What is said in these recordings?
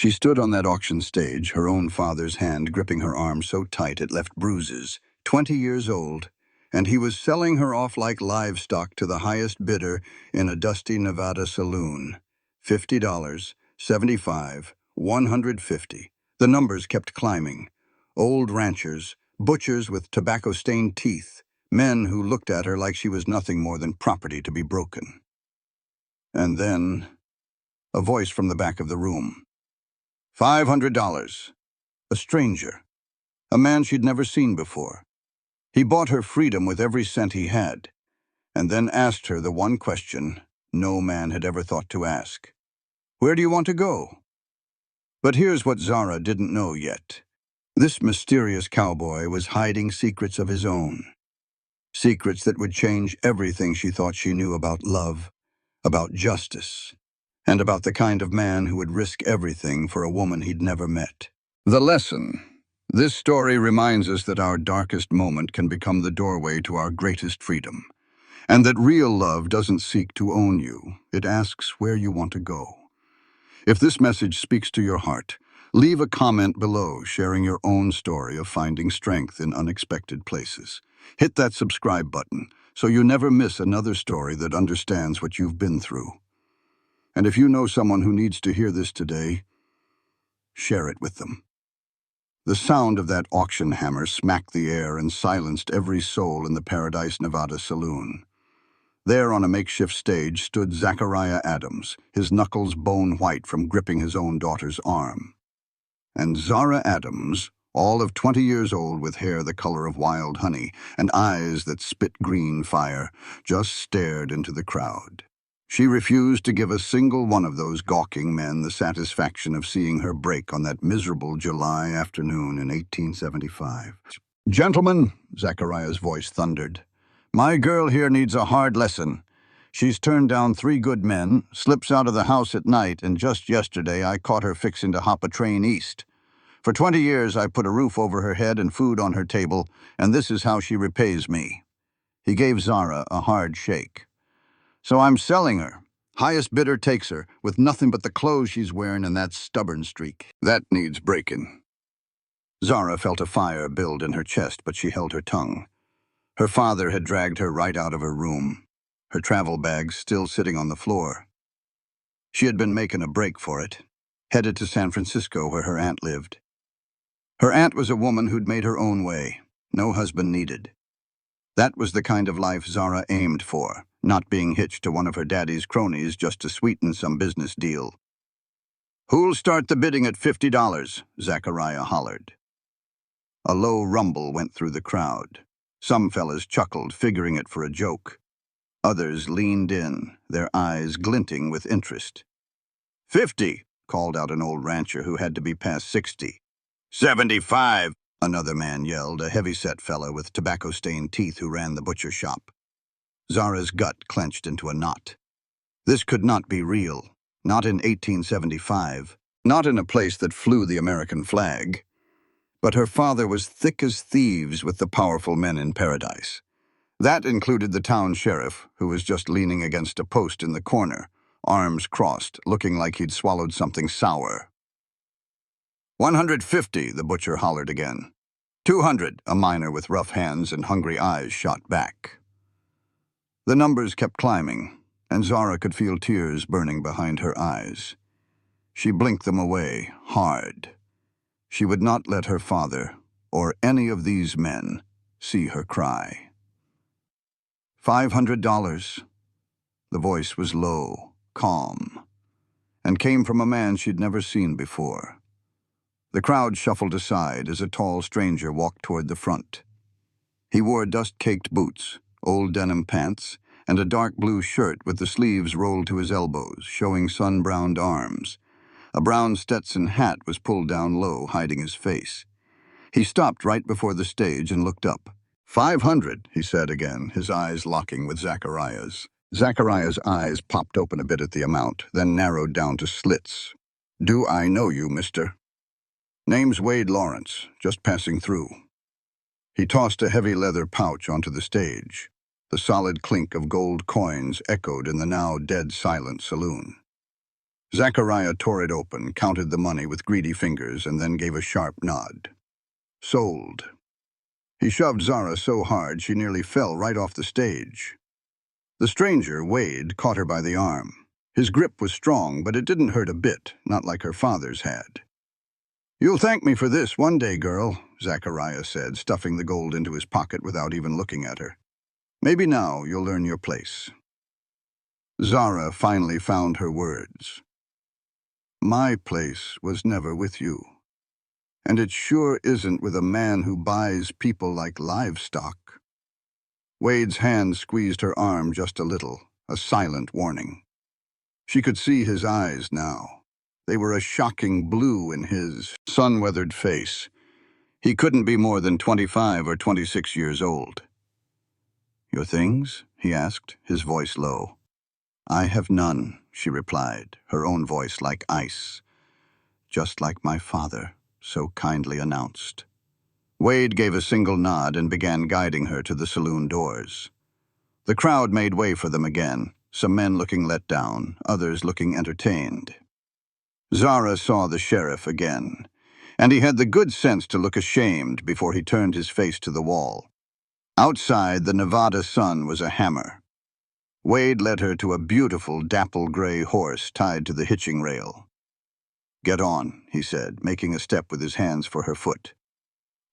She stood on that auction stage, her own father's hand gripping her arm so tight it left bruises, 20 years old, and he was selling her off like livestock to the highest bidder in a dusty Nevada saloon. $50, $75, $150. The numbers kept climbing. Old ranchers, butchers with tobacco-stained teeth, men who looked at her like she was nothing more than property to be broken. And then, a voice from the back of the room. $500. A stranger. A man she'd never seen before. He bought her freedom with every cent he had, and then asked her the one question no man had ever thought to ask. Where do you want to go? But here's what Zara didn't know yet. This mysterious cowboy was hiding secrets of his own. Secrets that would change everything she thought she knew about love, about justice, and about the kind of man who would risk everything for a woman he'd never met. The lesson. This story reminds us that our darkest moment can become the doorway to our greatest freedom, and that real love doesn't seek to own you, it asks where you want to go. If this message speaks to your heart, leave a comment below sharing your own story of finding strength in unexpected places. Hit that subscribe button so you never miss another story that understands what you've been through. And if you know someone who needs to hear this today, share it with them. The sound of that auction hammer smacked the air and silenced every soul in the Paradise, Nevada saloon. There on a makeshift stage stood Zachariah Adams, his knuckles bone white from gripping his own daughter's arm. And Zara Adams, all of 20 years old with hair the color of wild honey and eyes that spit green fire, just stared into the crowd. She refused to give a single one of those gawking men the satisfaction of seeing her break on that miserable July afternoon in 1875. "Gentlemen," Zachariah's voice thundered, "my girl here needs a hard lesson. She's turned down 3 good men, slips out of the house at night, and just yesterday I caught her fixing to hop a train east. For 20 years I put a roof over her head and food on her table, and this is how she repays me." He gave Zara a hard shake. "So I'm selling her. Highest bidder takes her, with nothing but the clothes she's wearing and that stubborn streak. That needs breaking." Zara felt a fire build in her chest, but she held her tongue. Her father had dragged her right out of her room, her travel bags still sitting on the floor. She had been making a break for it, headed to San Francisco where her aunt lived. Her aunt was a woman who'd made her own way, no husband needed. That was the kind of life Zara aimed for, not being hitched to one of her daddy's cronies just to sweeten some business deal. "Who'll start the bidding at $50? Zachariah hollered. A low rumble went through the crowd. Some fellas chuckled, figuring it for a joke. Others leaned in, their eyes glinting with interest. "50, called out an old rancher who had to be past 60. "75, another man yelled, a heavy-set fellow with tobacco-stained teeth who ran the butcher shop. Zara's gut clenched into a knot. This could not be real. Not in 1875. Not in a place that flew the American flag. But her father was thick as thieves with the powerful men in Paradise. That included the town sheriff, who was just leaning against a post in the corner, arms crossed, looking like he'd swallowed something sour. "150, the butcher hollered again. 200, a miner with rough hands and hungry eyes shot back. The numbers kept climbing, and Zara could feel tears burning behind her eyes. She blinked them away, hard. She would not let her father, or any of these men, see her cry. $500. The voice was low, calm, and came from a man she'd never seen before. The crowd shuffled aside as a tall stranger walked toward the front. He wore dust-caked boots, old denim pants, and a dark blue shirt with the sleeves rolled to his elbows, showing sun-browned arms. A brown Stetson hat was pulled down low, hiding his face. He stopped right before the stage and looked up. "500, he said again, his eyes locking with Zachariah's. Zachariah's eyes popped open a bit at the amount, then narrowed down to slits. "Do I know you, mister?" "Name's Wade Lawrence, just passing through." He tossed a heavy leather pouch onto the stage. The solid clink of gold coins echoed in the now dead silent saloon. Zachariah tore it open, counted the money with greedy fingers, and then gave a sharp nod. Sold. He shoved Zara so hard she nearly fell right off the stage. The stranger, Wade, caught her by the arm. His grip was strong, but it didn't hurt a bit, not like her father's had. "You'll thank me for this one day, girl," Zachariah said, stuffing the gold into his pocket without even looking at her. "Maybe now you'll learn your place." Zara finally found her words. "My place was never with you. And it sure isn't with a man who buys people like livestock." Wade's hand squeezed her arm just a little, a silent warning. She could see his eyes now. They were a shocking blue in his sun-weathered face. He couldn't be more than 25 or 26 years old. "Your things?" he asked, his voice low. "I have none," she replied, her own voice like ice. "Just like my father so kindly announced." Wade gave a single nod and began guiding her to the saloon doors. The crowd made way for them again, some men looking let down, others looking entertained. Zara saw the sheriff again, and he had the good sense to look ashamed before he turned his face to the wall. Outside, the Nevada sun was a hammer. Wade led her to a beautiful dapple-gray horse tied to the hitching rail. "Get on," he said, making a step with his hands for her foot.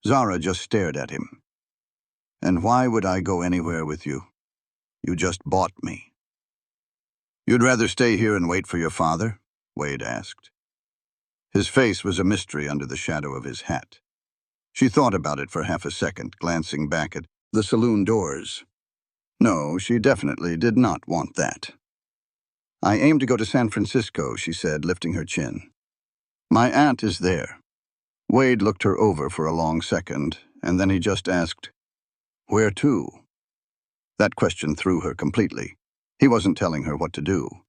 Zara just stared at him. "And why would I go anywhere with you? You just bought me." "You'd rather stay here and wait for your father?" Wade asked. His face was a mystery under the shadow of his hat. She thought about it for half a second, glancing back at the saloon doors. No, she definitely did not want that. "I aim to go to San Francisco," she said, lifting her chin. "My aunt is there." Wade looked her over for a long second, and then he just asked, "Where to?" That question threw her completely. He wasn't telling her what to do.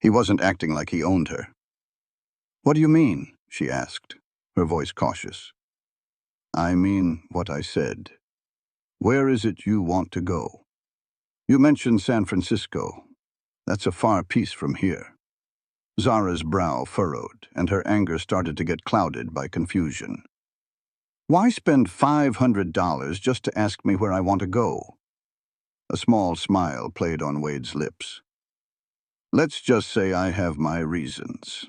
He wasn't acting like he owned her. "What do you mean?" she asked, her voice cautious. "I mean what I said. Where is it you want to go? You mentioned San Francisco. That's a far piece from here." Zara's brow furrowed, and her anger started to get clouded by confusion. "Why spend $500 just to ask me where I want to go?" A small smile played on Wade's lips. "Let's just say I have my reasons.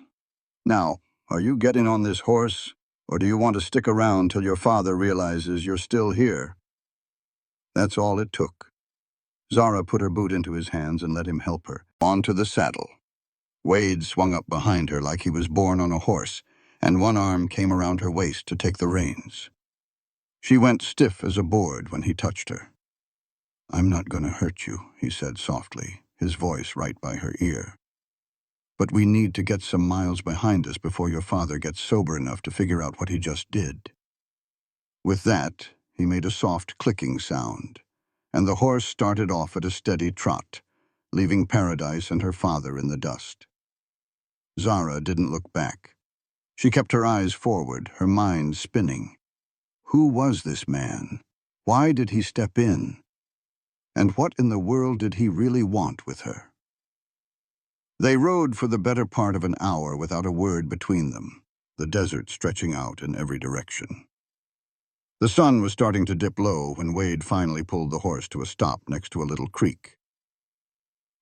Now, are you getting on this horse, or do you want to stick around till your father realizes you're still here?" That's all it took. Zara put her boot into his hands and let him help her onto the saddle. Wade swung up behind her like he was born on a horse, and one arm came around her waist to take the reins. She went stiff as a board when he touched her. "I'm not going to hurt you," he said softly, his voice right by her ear. "But we need to get some miles behind us before your father gets sober enough to figure out what he just did." With that, he made a soft clicking sound, and the horse started off at a steady trot, leaving Paradise and her father in the dust. Zara didn't look back. She kept her eyes forward, her mind spinning. Who was this man? Why did he step in? And what in the world did he really want with her? They rode for the better part of an hour without a word between them, the desert stretching out in every direction. The sun was starting to dip low when Wade finally pulled the horse to a stop next to a little creek.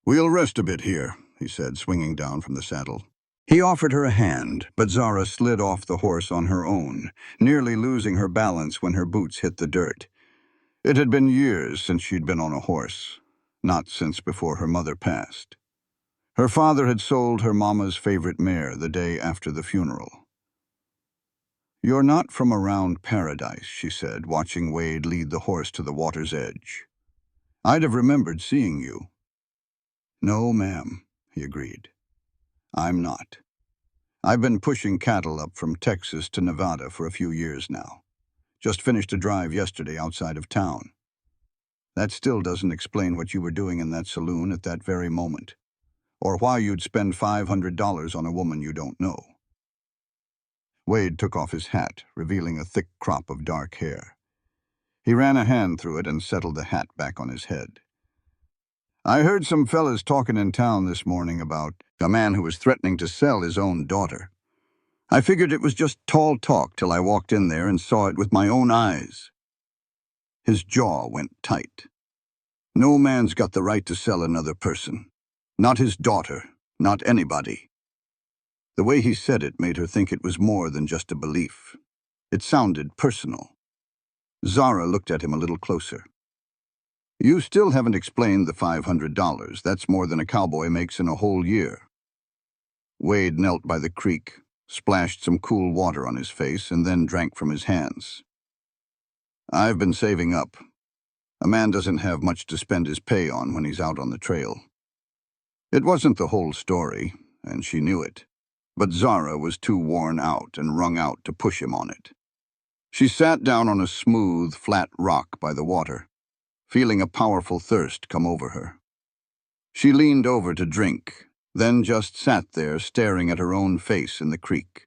"We'll rest a bit here," he said, swinging down from the saddle. He offered her a hand, but Zara slid off the horse on her own, nearly losing her balance when her boots hit the dirt. It had been years since she'd been on a horse, not since before her mother passed. Her father had sold her mama's favorite mare the day after the funeral. "You're not from around Paradise," she said, watching Wade lead the horse to the water's edge. "I'd have remembered seeing you." "No, ma'am," he agreed. "I'm not. I've been pushing cattle up from Texas to Nevada for a few years now. Just finished a drive yesterday outside of town. That still doesn't explain what you were doing in that saloon at that very moment, or why you'd spend $500 on a woman you don't know." Wade took off his hat, revealing a thick crop of dark hair. He ran a hand through it and settled the hat back on his head. I heard some fellas talking in town this morning about a man who was threatening to sell his own daughter. I figured it was just tall talk till I walked in there and saw it with my own eyes. His jaw went tight. No man's got the right to sell another person. Not his daughter, not anybody. The way he said it made her think it was more than just a belief. It sounded personal. Zara looked at him a little closer. You still haven't explained the $500. That's more than a cowboy makes in a whole year. Wade knelt by the creek, splashed some cool water on his face, and then drank from his hands. I've been saving up. A man doesn't have much to spend his pay on when he's out on the trail. It wasn't the whole story, and she knew it. But Zara was too worn out and wrung out to push him on it. She sat down on a smooth, flat rock by the water, feeling a powerful thirst come over her. She leaned over to drink, then just sat there staring at her own face in the creek.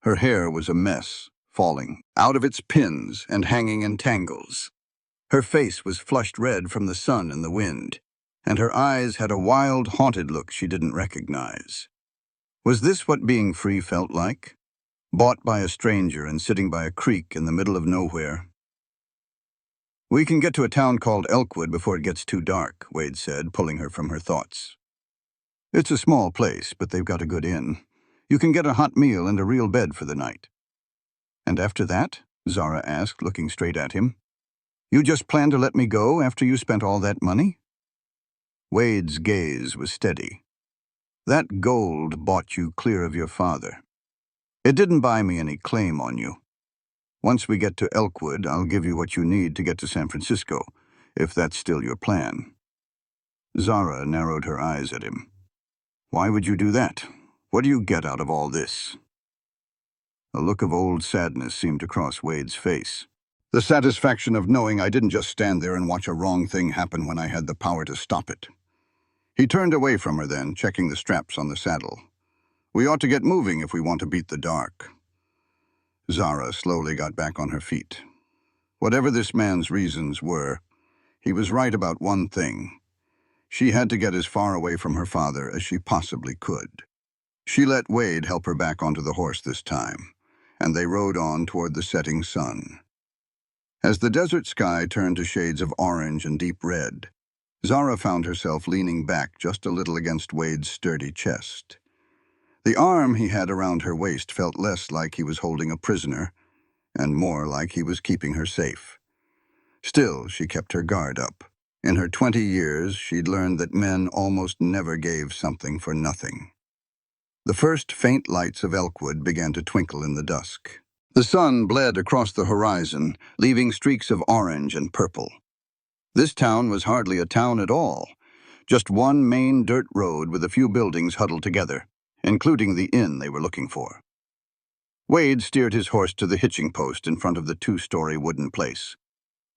Her hair was a mess, falling out of its pins and hanging in tangles. Her face was flushed red from the sun and the wind, and her eyes had a wild, haunted look she didn't recognize. Was this what being free felt like? Bought by a stranger and sitting by a creek in the middle of nowhere? We can get to a town called Elkwood before it gets too dark, Wade said, pulling her from her thoughts. It's a small place, but they've got a good inn. You can get a hot meal and a real bed for the night. And after that? Zara asked, looking straight at him. You just plan to let me go after you spent all that money? Wade's gaze was steady. That gold bought you clear of your father. It didn't buy me any claim on you. Once we get to Elkwood, I'll give you what you need to get to San Francisco, if that's still your plan. Zara narrowed her eyes at him. Why would you do that? What do you get out of all this? A look of old sadness seemed to cross Wade's face. The satisfaction of knowing I didn't just stand there and watch a wrong thing happen when I had the power to stop it. He turned away from her then, checking the straps on the saddle. We ought to get moving if we want to beat the dark. Zara slowly got back on her feet. Whatever this man's reasons were, he was right about one thing. She had to get as far away from her father as she possibly could. She let Wade help her back onto the horse this time, and they rode on toward the setting sun. As the desert sky turned to shades of orange and deep red, Zara found herself leaning back just a little against Wade's sturdy chest. The arm he had around her waist felt less like he was holding a prisoner, and more like he was keeping her safe. Still, she kept her guard up. In her 20 years, she'd learned that men almost never gave something for nothing. The first faint lights of Elkwood began to twinkle in the dusk. The sun bled across the horizon, leaving streaks of orange and purple. This town was hardly a town at all, just one main dirt road with a few buildings huddled together, including the inn they were looking for. Wade steered his horse to the hitching post in front of the 2-story wooden place.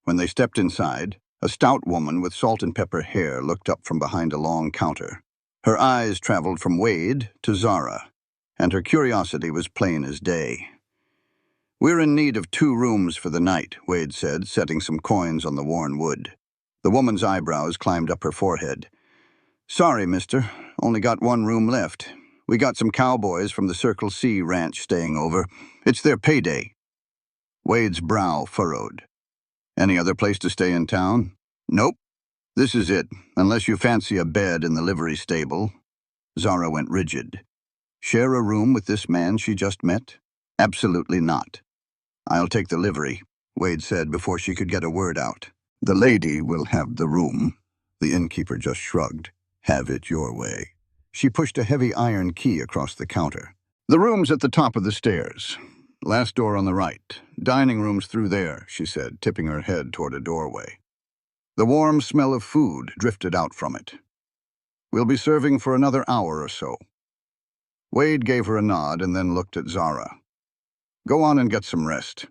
When they stepped inside, a stout woman with salt and pepper hair looked up from behind a long counter. Her eyes traveled from Wade to Zara, and her curiosity was plain as day. We're in need of 2 rooms for the night, Wade said, setting some coins on the worn wood. The woman's eyebrows climbed up her forehead. Sorry, mister. Only got 1 room left. We got some cowboys from the Circle C ranch staying over. It's their payday. Wade's brow furrowed. Any other place to stay in town? Nope. This is it, unless you fancy a bed in the livery stable. Zara went rigid. Share a room with this man she just met? Absolutely not. I'll take the livery, Wade said before she could get a word out. The lady will have the room. The innkeeper just shrugged. Have it your way. She pushed a heavy iron key across the counter. The room's at the top of the stairs. Last door on the right. Dining room's through there, she said, tipping her head toward a doorway. The warm smell of food drifted out from it. We'll be serving for another hour or so. Wade gave her a nod and then looked at Zara. Go on and get some rest.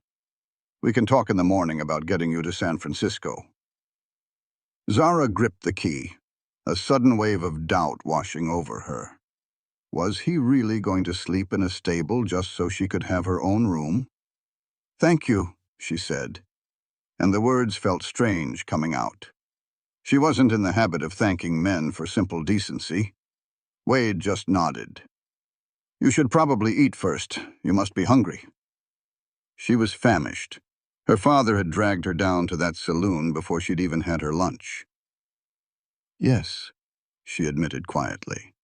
We can talk in the morning about getting you to San Francisco. Zara gripped the key, a sudden wave of doubt washing over her. Was he really going to sleep in a stable just so she could have her own room? Thank you, she said, and the words felt strange coming out. She wasn't in the habit of thanking men for simple decency. Wade just nodded. "You should probably eat first. You must be hungry." She was famished. Her father had dragged her down to that saloon before she'd even had her lunch. "Yes," she admitted quietly.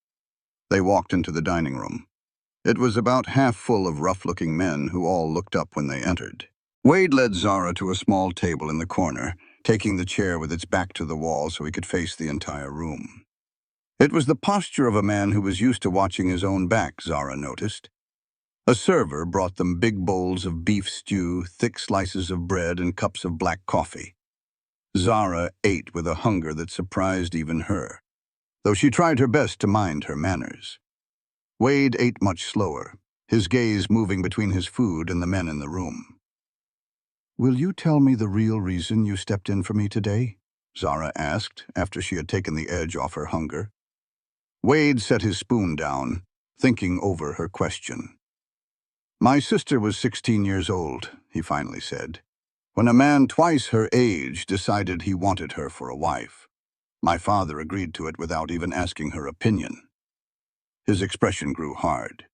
They walked into the dining room. It was about half full of rough-looking men who all looked up when they entered. Wade led Zara to a small table in the corner, taking the chair with its back to the wall so he could face the entire room. It was the posture of a man who was used to watching his own back, Zara noticed. A server brought them big bowls of beef stew, thick slices of bread, and cups of black coffee. Zara ate with a hunger that surprised even her, though she tried her best to mind her manners. Wade ate much slower, his gaze moving between his food and the men in the room. "Will you tell me the real reason you stepped in for me today?" Zara asked, after she had taken the edge off her hunger. Wade set his spoon down, thinking over her question. "My sister was 16 years old," he finally said, "when a man twice her age decided he wanted her for a wife. My father agreed to it without even asking her opinion." His expression grew hard.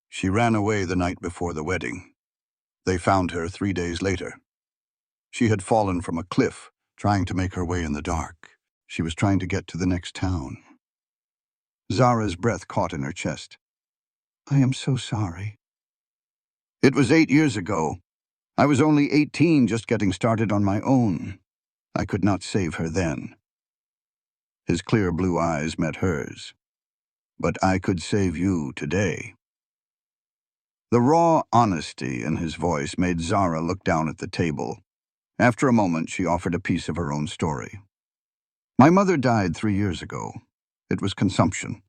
"She ran away the night before the wedding. They found her 3 days later. She had fallen from a cliff, trying to make her way in the dark. She was trying to get to the next town." Zara's breath caught in her chest. "I am so sorry." "It was 8 years ago. I was only 18, just getting started on my own. I could not save her then." His clear blue eyes met hers. "But I could save you today." The raw honesty in his voice made Zara look down at the table. After a moment, she offered a piece of her own story. "My mother died 3 years ago. It was consumption.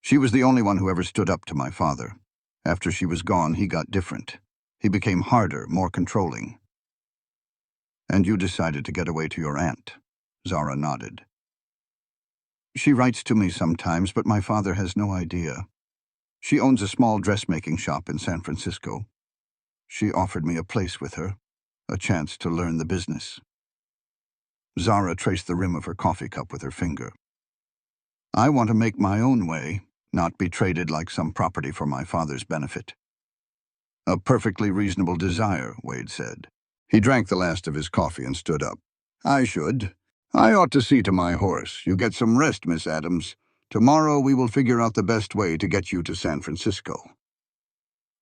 She was the only one who ever stood up to my father. After she was gone, he got different. He became harder, more controlling." "And you decided to get away to your aunt?" Zara nodded. "She writes to me sometimes, but my father has no idea. She owns a small dressmaking shop in San Francisco. She offered me a place with her, a chance to learn the business." Zara traced the rim of her coffee cup with her finger. "I want to make my own way, not be traded like some property for my father's benefit." "A perfectly reasonable desire," Wade said. He drank the last of his coffee and stood up. I ought to see to my horse. You get some rest, Miss Adams. Tomorrow we will figure out the best way to get you to San Francisco."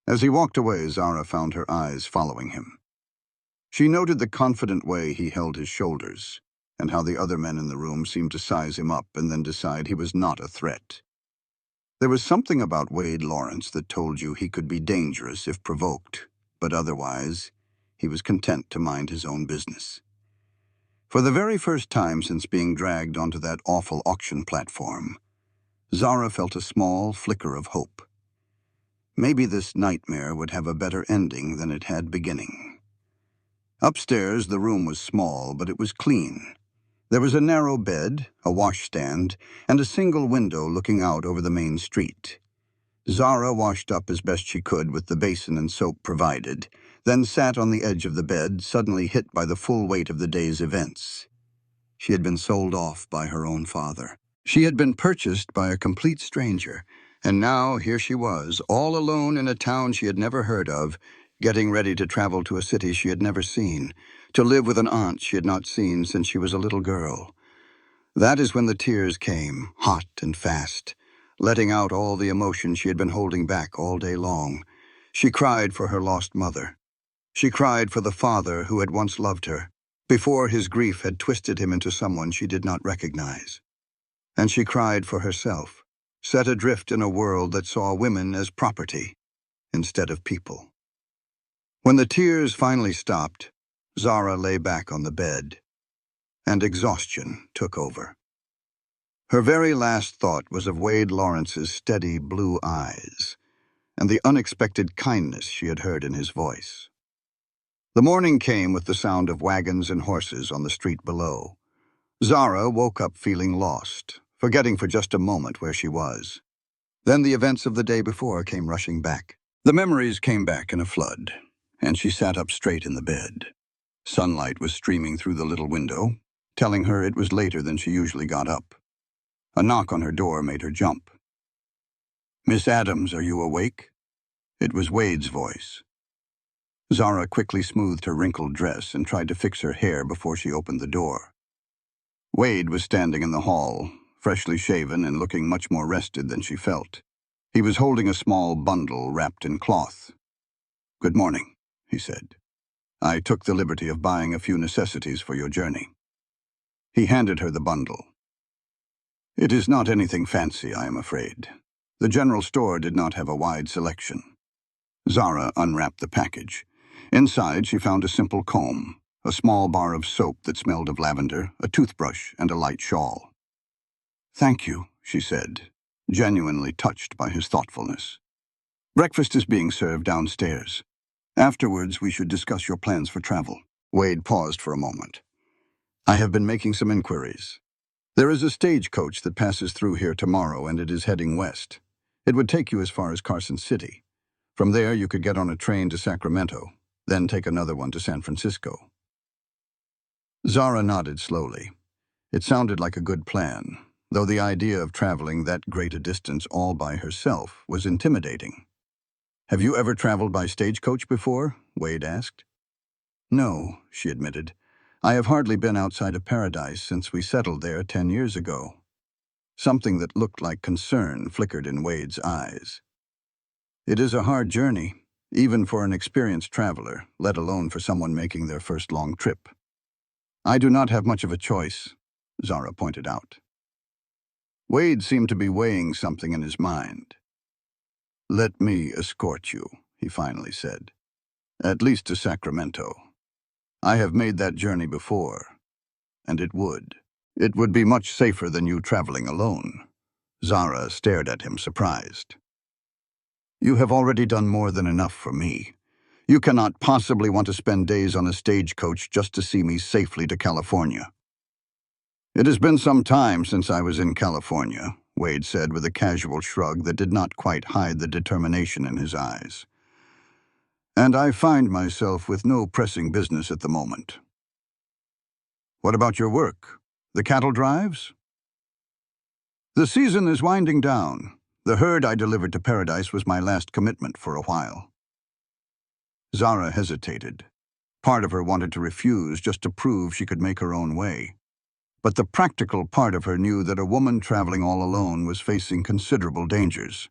As he walked away, Zara found her eyes following him. She noted the confident way he held his shoulders, and how the other men in the room seemed to size him up and then decide he was not a threat. There was something about Wade Lawrence that told you he could be dangerous if provoked, but otherwise, he was content to mind his own business. For the very first time since being dragged onto that awful auction platform, Zara felt a small flicker of hope. Maybe this nightmare would have a better ending than it had beginning. Upstairs, the room was small, but it was clean. There was a narrow bed, a washstand, and a single window looking out over the main street. Zara washed up as best she could with the basin and soap provided, then sat on the edge of the bed, suddenly hit by the full weight of the day's events. She had been sold off by her own father. She had been purchased by a complete stranger, and now here she was, all alone in a town she had never heard of, getting ready to travel to a city she had never seen, to live with an aunt she had not seen since she was a little girl. That is when the tears came, hot and fast, letting out all the emotion she had been holding back all day long. She cried for her lost mother. She cried for the father who had once loved her, before his grief had twisted him into someone she did not recognize. And she cried for herself, set adrift in a world that saw women as property instead of people. When the tears finally stopped, Zara lay back on the bed, and exhaustion took over. Her very last thought was of Wade Lawrence's steady blue eyes, and the unexpected kindness she had heard in his voice. The morning came with the sound of wagons and horses on the street below. Zara woke up feeling lost, forgetting for just a moment where she was. Then the events of the day before came rushing back. The memories came back in a flood, and she sat up straight in the bed. Sunlight was streaming through the little window. telling her it was later than she usually got up. A knock on her door made her jump. "Miss Adams, are you awake?" It was Wade's voice. Zara quickly smoothed her wrinkled dress and tried to fix her hair before she opened the door. Wade was standing in the hall, freshly shaven and looking much more rested than she felt. He was holding a small bundle wrapped in cloth. "Good morning," he said. "I took the liberty of buying a few necessities for your journey." He handed her the bundle. "It is not anything fancy, I am afraid. The general store did not have a wide selection." Zara unwrapped the package. Inside, she found a simple comb, a small bar of soap that smelled of lavender, a toothbrush, and a light shawl. "Thank you," she said, genuinely touched by his thoughtfulness. "Breakfast is being served downstairs. Afterwards, we should discuss your plans for travel." Wade paused for a moment. "I have been making some inquiries. There is a stagecoach that passes through here tomorrow, and it is heading west. It would take you as far as Carson City. From there, you could get on a train to Sacramento, then take another one to San Francisco." Zara nodded slowly. It sounded like a good plan, though the idea of traveling that great a distance all by herself was intimidating. "Have you ever traveled by stagecoach before?" Wade asked. "No," she admitted. "I have hardly been outside of Paradise since we settled there 10 years ago." Something that looked like concern flickered in Wade's eyes. "It is a hard journey, even for an experienced traveler, let alone for someone making their first long trip." "I do not have much of a choice," Zara pointed out. Wade seemed to be weighing something in his mind. "Let me escort you," he finally said. "At least to Sacramento. I have made that journey before, and it would be much safer than you traveling alone." Zara stared at him, surprised. "You have already done more than enough for me. You cannot possibly want to spend days on a stagecoach just to see me safely to California." "It has been some time since I was in California," Wade said with a casual shrug that did not quite hide the determination in his eyes. "And I find myself with no pressing business at the moment." "What about your work? The cattle drives?" "The season is winding down. The herd I delivered to Paradise was my last commitment for a while." Zara hesitated. Part of her wanted to refuse just to prove she could make her own way. But the practical part of her knew that a woman traveling all alone was facing considerable dangers.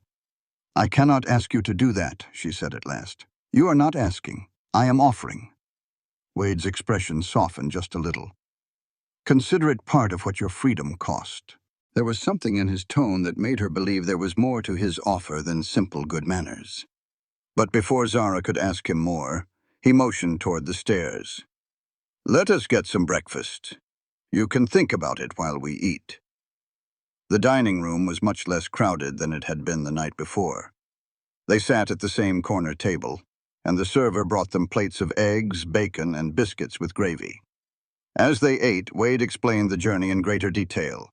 "I cannot ask you to do that," she said at last. "You are not asking. I am offering." Wade's expression softened just a little. "Consider it part of what your freedom cost." There was something in his tone that made her believe there was more to his offer than simple good manners. But before Zara could ask him more, he motioned toward the stairs. "Let us get some breakfast. You can think about it while we eat." The dining room was much less crowded than it had been the night before. They sat at the same corner table, and the server brought them plates of eggs, bacon, and biscuits with gravy. As they ate, Wade explained the journey in greater detail.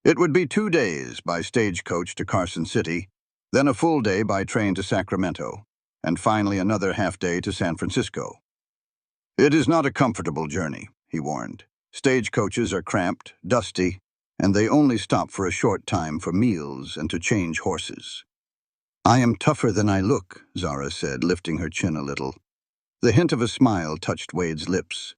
It would be 2 days by stagecoach to Carson City, then a full day by train to Sacramento, and finally another half-day to San Francisco. "It is not a comfortable journey," he warned. "Stagecoaches are cramped, dusty, and they only stop for a short time for meals and to change horses." "I am tougher than I look," Zara said, lifting her chin a little. The hint of a smile touched Wade's lips.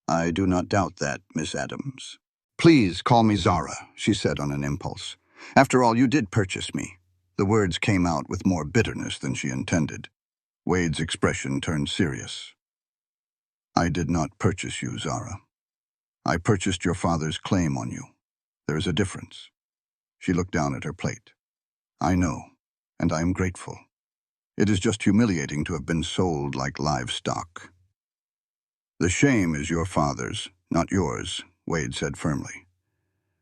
"I do not doubt that, Miss Adams." "Please call me Zara," she said on an impulse. "After all, you did purchase me." The words came out with more bitterness than she intended. Wade's expression turned serious. "I did not purchase you, Zara. I purchased your father's claim on you. There is a difference." She looked down at her plate. "I know, and I am grateful. It is just humiliating to have been sold like livestock." "The shame is your father's, not yours," Wade said firmly.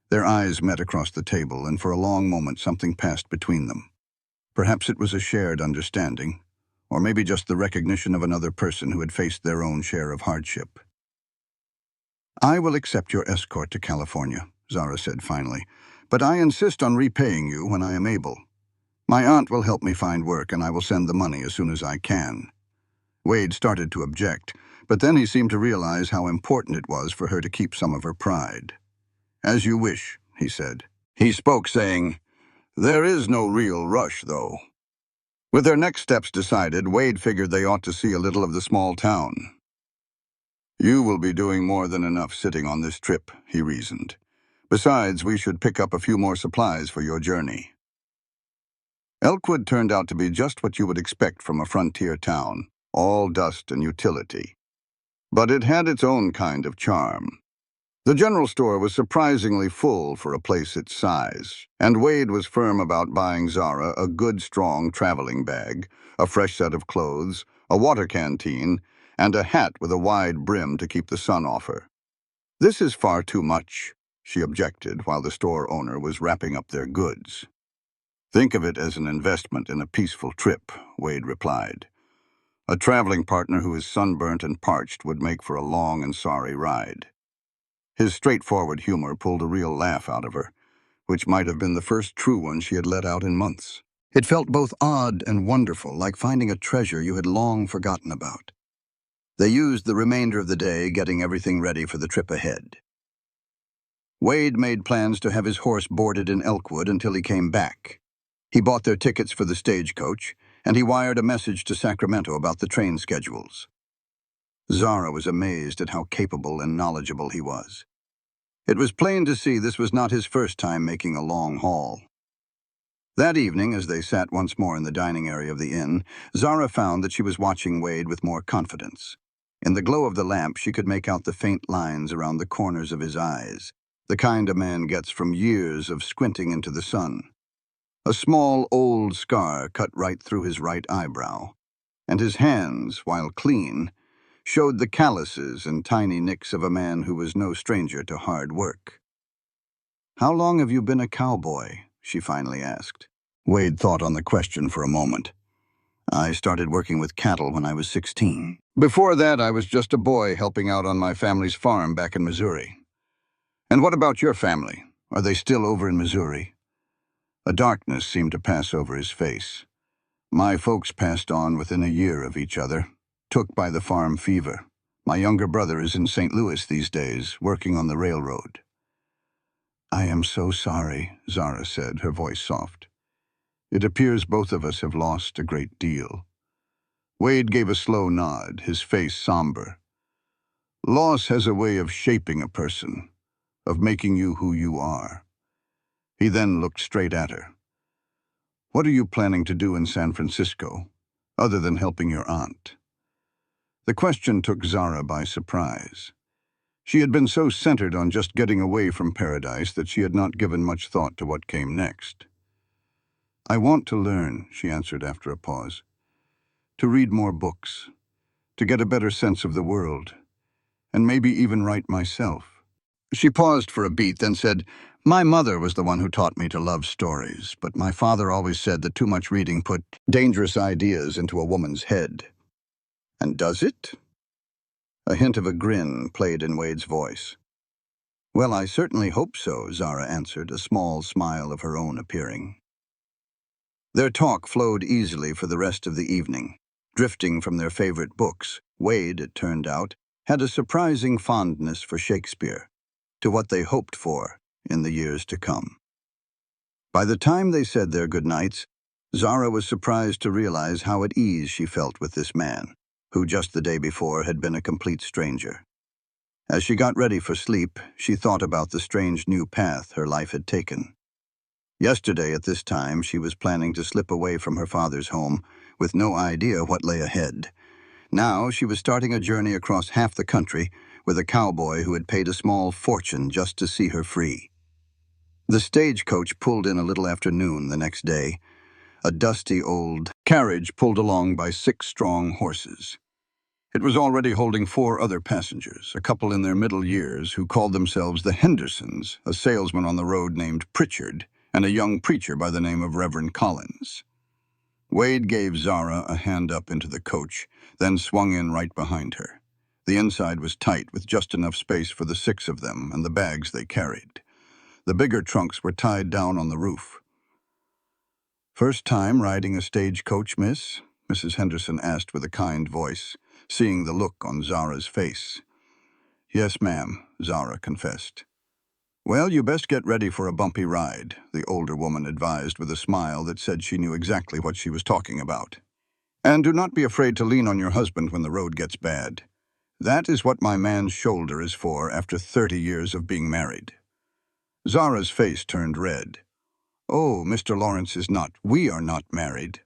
Their eyes met across the table, and for a long moment something passed between them. Perhaps it was a shared understanding, or maybe just the recognition of another person who had faced their own share of hardship. "I will accept your escort to California," Zara said finally, "but I insist on repaying you when I am able. My aunt will help me find work, and I will send the money as soon as I can." Wade started to object, But then he seemed to realize how important it was for her to keep some of her pride. "As you wish," he said. He spoke, saying, "There is no real rush, though." With their next steps decided, Wade figured they ought to see a little of the small town. "You will be doing more than enough sitting on this trip," he reasoned. "Besides, we should pick up a few more supplies for your journey." Elkwood turned out to be just what you would expect from a frontier town, all dust and utility. But it had its own kind of charm. The general store was surprisingly full for a place its size, and Wade was firm about buying Zara a good, strong traveling bag, a fresh set of clothes, a water canteen, and a hat with a wide brim to keep the sun off her. "This is far too much," she objected while the store owner was wrapping up their goods. "Think of it as an investment in a peaceful trip," Wade replied. "A traveling partner who is sunburnt and parched would make for a long and sorry ride." His straightforward humor pulled a real laugh out of her, which might have been the first true one she had let out in months. It felt both odd and wonderful, like finding a treasure you had long forgotten about. They used the remainder of the day getting everything ready for the trip ahead. Wade made plans to have his horse boarded in Elkwood until he came back. He bought their tickets for the stagecoach, and he wired a message to Sacramento about the train schedules. Zara was amazed at how capable and knowledgeable he was. It was plain to see this was not his first time making a long haul. That evening, as they sat once more in the dining area of the inn, Zara found that she was watching Wade with more confidence. In the glow of the lamp, she could make out the faint lines around the corners of his eyes, the kind a man gets from years of squinting into the sun. A small, old scar cut right through his right eyebrow, and his hands, while clean, showed the calluses and tiny nicks of a man who was no stranger to hard work. "How long have you been a cowboy?" she finally asked. Wade thought on the question for a moment. "I started working with cattle when I was 16. Before that, I was just a boy helping out on my family's farm back in Missouri." "And what about your family? Are they still over in Missouri?" A darkness seemed to pass over his face. "My folks passed on within a year of each other, took by the farm fever. My younger brother is in St. Louis these days, working on the railroad." "I am so sorry," Zara said, her voice soft. "It appears both of us have lost a great deal." Wade gave a slow nod, his face somber. "Loss has a way of shaping a person, of making you who you are." He then looked straight at her. "What are you planning to do in San Francisco, other than helping your aunt?" The question took Zara by surprise. She had been so centered on just getting away from paradise that she had not given much thought to what came next. "I want to learn," she answered after a pause. "To read more books, to get a better sense of the world, and maybe even write myself." She paused for a beat, then said, "My mother was the one who taught me to love stories, but my father always said that too much reading put dangerous ideas into a woman's head." "And does it?" A hint of a grin played in Wade's voice. "Well, I certainly hope so," Zara answered, a small smile of her own appearing. Their talk flowed easily for the rest of the evening. Drifting from their favorite books, Wade, it turned out, had a surprising fondness for Shakespeare, to what they hoped for in the years to come. By the time they said their goodnights, Zara was surprised to realize how at ease she felt with this man, who just the day before had been a complete stranger. As she got ready for sleep, she thought about the strange new path her life had taken. Yesterday at this time, she was planning to slip away from her father's home, with no idea what lay ahead. Now she was starting a journey across half the country with a cowboy who had paid a small fortune just to see her free. The stagecoach pulled in a little after noon the next day. A dusty old carriage pulled along by 6 strong horses. It was already holding 4 other passengers, a couple in their middle years who called themselves the Hendersons, a salesman on the road named Pritchard, and a young preacher by the name of Reverend Collins. Wade gave Zara a hand up into the coach, then swung in right behind her. The inside was tight, with just enough space for the 6 of them and the bags they carried. The bigger trunks were tied down on the roof. "First time riding a stagecoach, miss?" Mrs. Henderson asked with a kind voice, seeing the look on Zara's face. "Yes, ma'am," Zara confessed. "Well, you best get ready for a bumpy ride," the older woman advised with a smile that said she knew exactly what she was talking about. "And do not be afraid to lean on your husband when the road gets bad. That is what my man's shoulder is for after 30 years of being married." Zara's face turned red. "Oh, Mr. Lawrence is not. We are not married."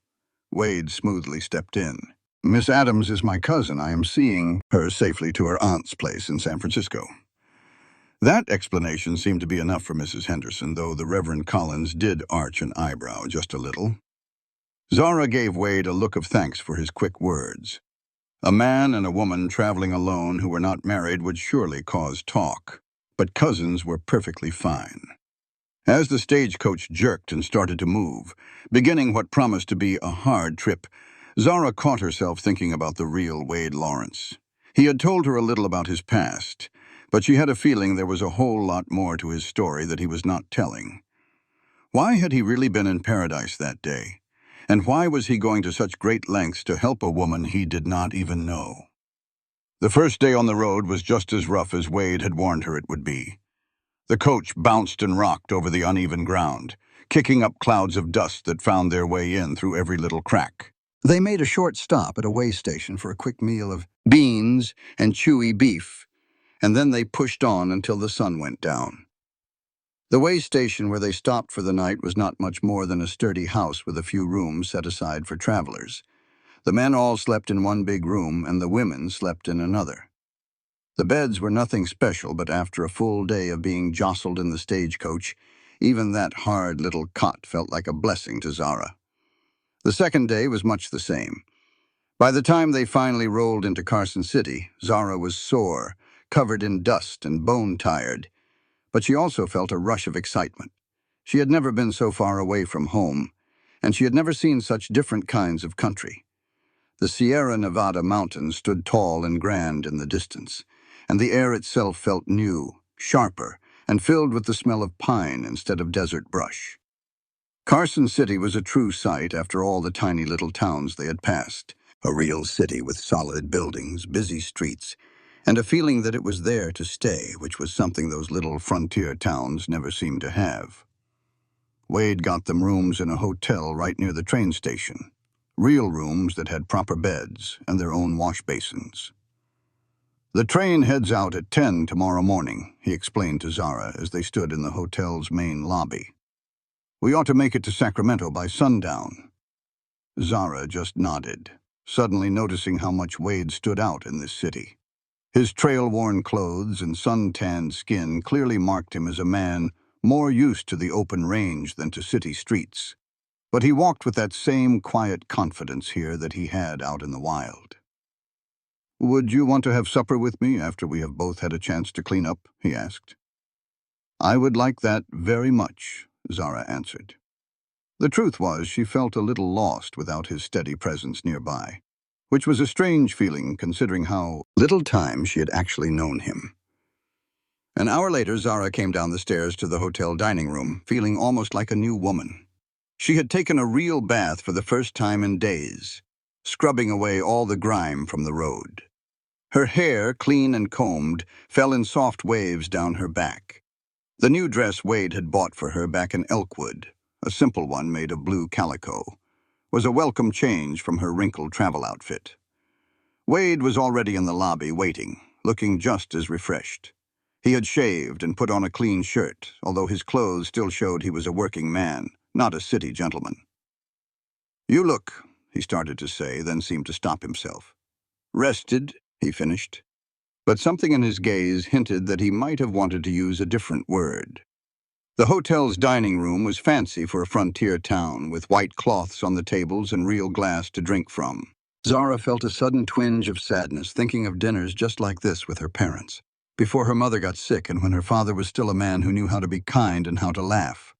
Wade smoothly stepped in. "Miss Adams is my cousin. I am seeing her safely to her aunt's place in San Francisco." That explanation seemed to be enough for Mrs. Henderson, though the Reverend Collins did arch an eyebrow just a little. Zara gave Wade a look of thanks for his quick words. A man and a woman traveling alone who were not married would surely cause talk, but cousins were perfectly fine. As the stagecoach jerked and started to move, beginning what promised to be a hard trip, Zara caught herself thinking about the real Wade Lawrence. He had told her a little about his past, but she had a feeling there was a whole lot more to his story that he was not telling. Why had he really been in paradise that day? And why was he going to such great lengths to help a woman he did not even know? The first day on the road was just as rough as Wade had warned her it would be. The coach bounced and rocked over the uneven ground, kicking up clouds of dust that found their way in through every little crack. They made a short stop at a way station for a quick meal of beans and chewy beef, and then they pushed on until the sun went down. The way station where they stopped for the night was not much more than a sturdy house with a few rooms set aside for travelers. The men all slept in one big room, and the women slept in another. The beds were nothing special, but after a full day of being jostled in the stagecoach, even that hard little cot felt like a blessing to Zara. The second day was much the same. By the time they finally rolled into Carson City, Zara was sore, covered in dust and bone-tired, but she also felt a rush of excitement. She had never been so far away from home, and she had never seen such different kinds of country. The Sierra Nevada mountains stood tall and grand in the distance, and the air itself felt new, sharper, and filled with the smell of pine instead of desert brush. Carson City was a true sight after all the tiny little towns they had passed, a real city with solid buildings, busy streets, and a feeling that it was there to stay, which was something those little frontier towns never seemed to have. Wade got them rooms in a hotel right near the train station, real rooms that had proper beds and their own wash basins. "The train heads out at 10 tomorrow morning," he explained to Zara as they stood in the hotel's main lobby. "We ought to make it to Sacramento by sundown." Zara just nodded, suddenly noticing how much Wade stood out in this city. His trail-worn clothes and sun-tanned skin clearly marked him as a man more used to the open range than to city streets. But he walked with that same quiet confidence here that he had out in the wild. "Would you want to have supper with me after we have both had a chance to clean up?" he asked. "I would like that very much," Zara answered. The truth was, she felt a little lost without his steady presence nearby, which was a strange feeling considering how little time she had actually known him. An hour later, Zara came down the stairs to the hotel dining room, feeling almost like a new woman. She had taken a real bath for the first time in days, scrubbing away all the grime from the road. Her hair, clean and combed, fell in soft waves down her back. The new dress Wade had bought for her back in Elkwood, a simple one made of blue calico, was a welcome change from her wrinkled travel outfit. Wade was already in the lobby waiting, looking just as refreshed. He had shaved and put on a clean shirt, although his clothes still showed he was a working man, not a city gentleman. "You look," he started to say, then seemed to stop himself. "Rested," he finished. But something in his gaze hinted that he might have wanted to use a different word. The hotel's dining room was fancy for a frontier town, with white cloths on the tables and real glass to drink from. Zara felt a sudden twinge of sadness thinking of dinners just like this with her parents, before her mother got sick and when her father was still a man who knew how to be kind and how to laugh.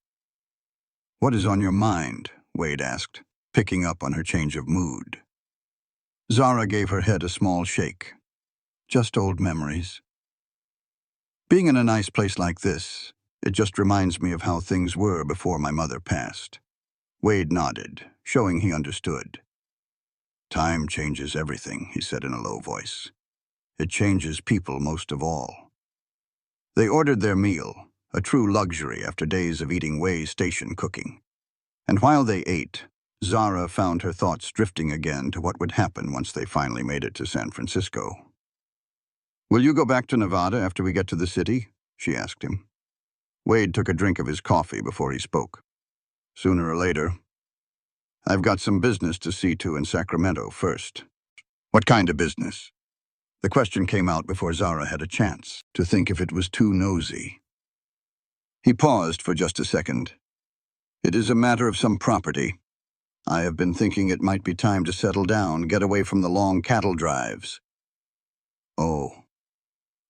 "What is on your mind?" Wade asked, picking up on her change of mood. Zara gave her head a small shake. "Just old memories. Being in a nice place like this, it just reminds me of how things were before my mother passed." Wade nodded, showing he understood. Time changes everything, he said in a low voice. It changes people most of all. They ordered their meal, a true luxury after days of eating way station cooking. And while they ate, Zara found her thoughts drifting again to what would happen once they finally made it to San Francisco. "Will you go back to Nevada after we get to the city?" she asked him. Wade took a drink of his coffee before he spoke. "Sooner or later. I've got some business to see to in Sacramento first." "What kind of business?" The question came out before Zara had a chance to think if it was too nosy. He paused for just a second. "It is a matter of some property. I have been thinking it might be time to settle down, get away from the long cattle drives." "Oh."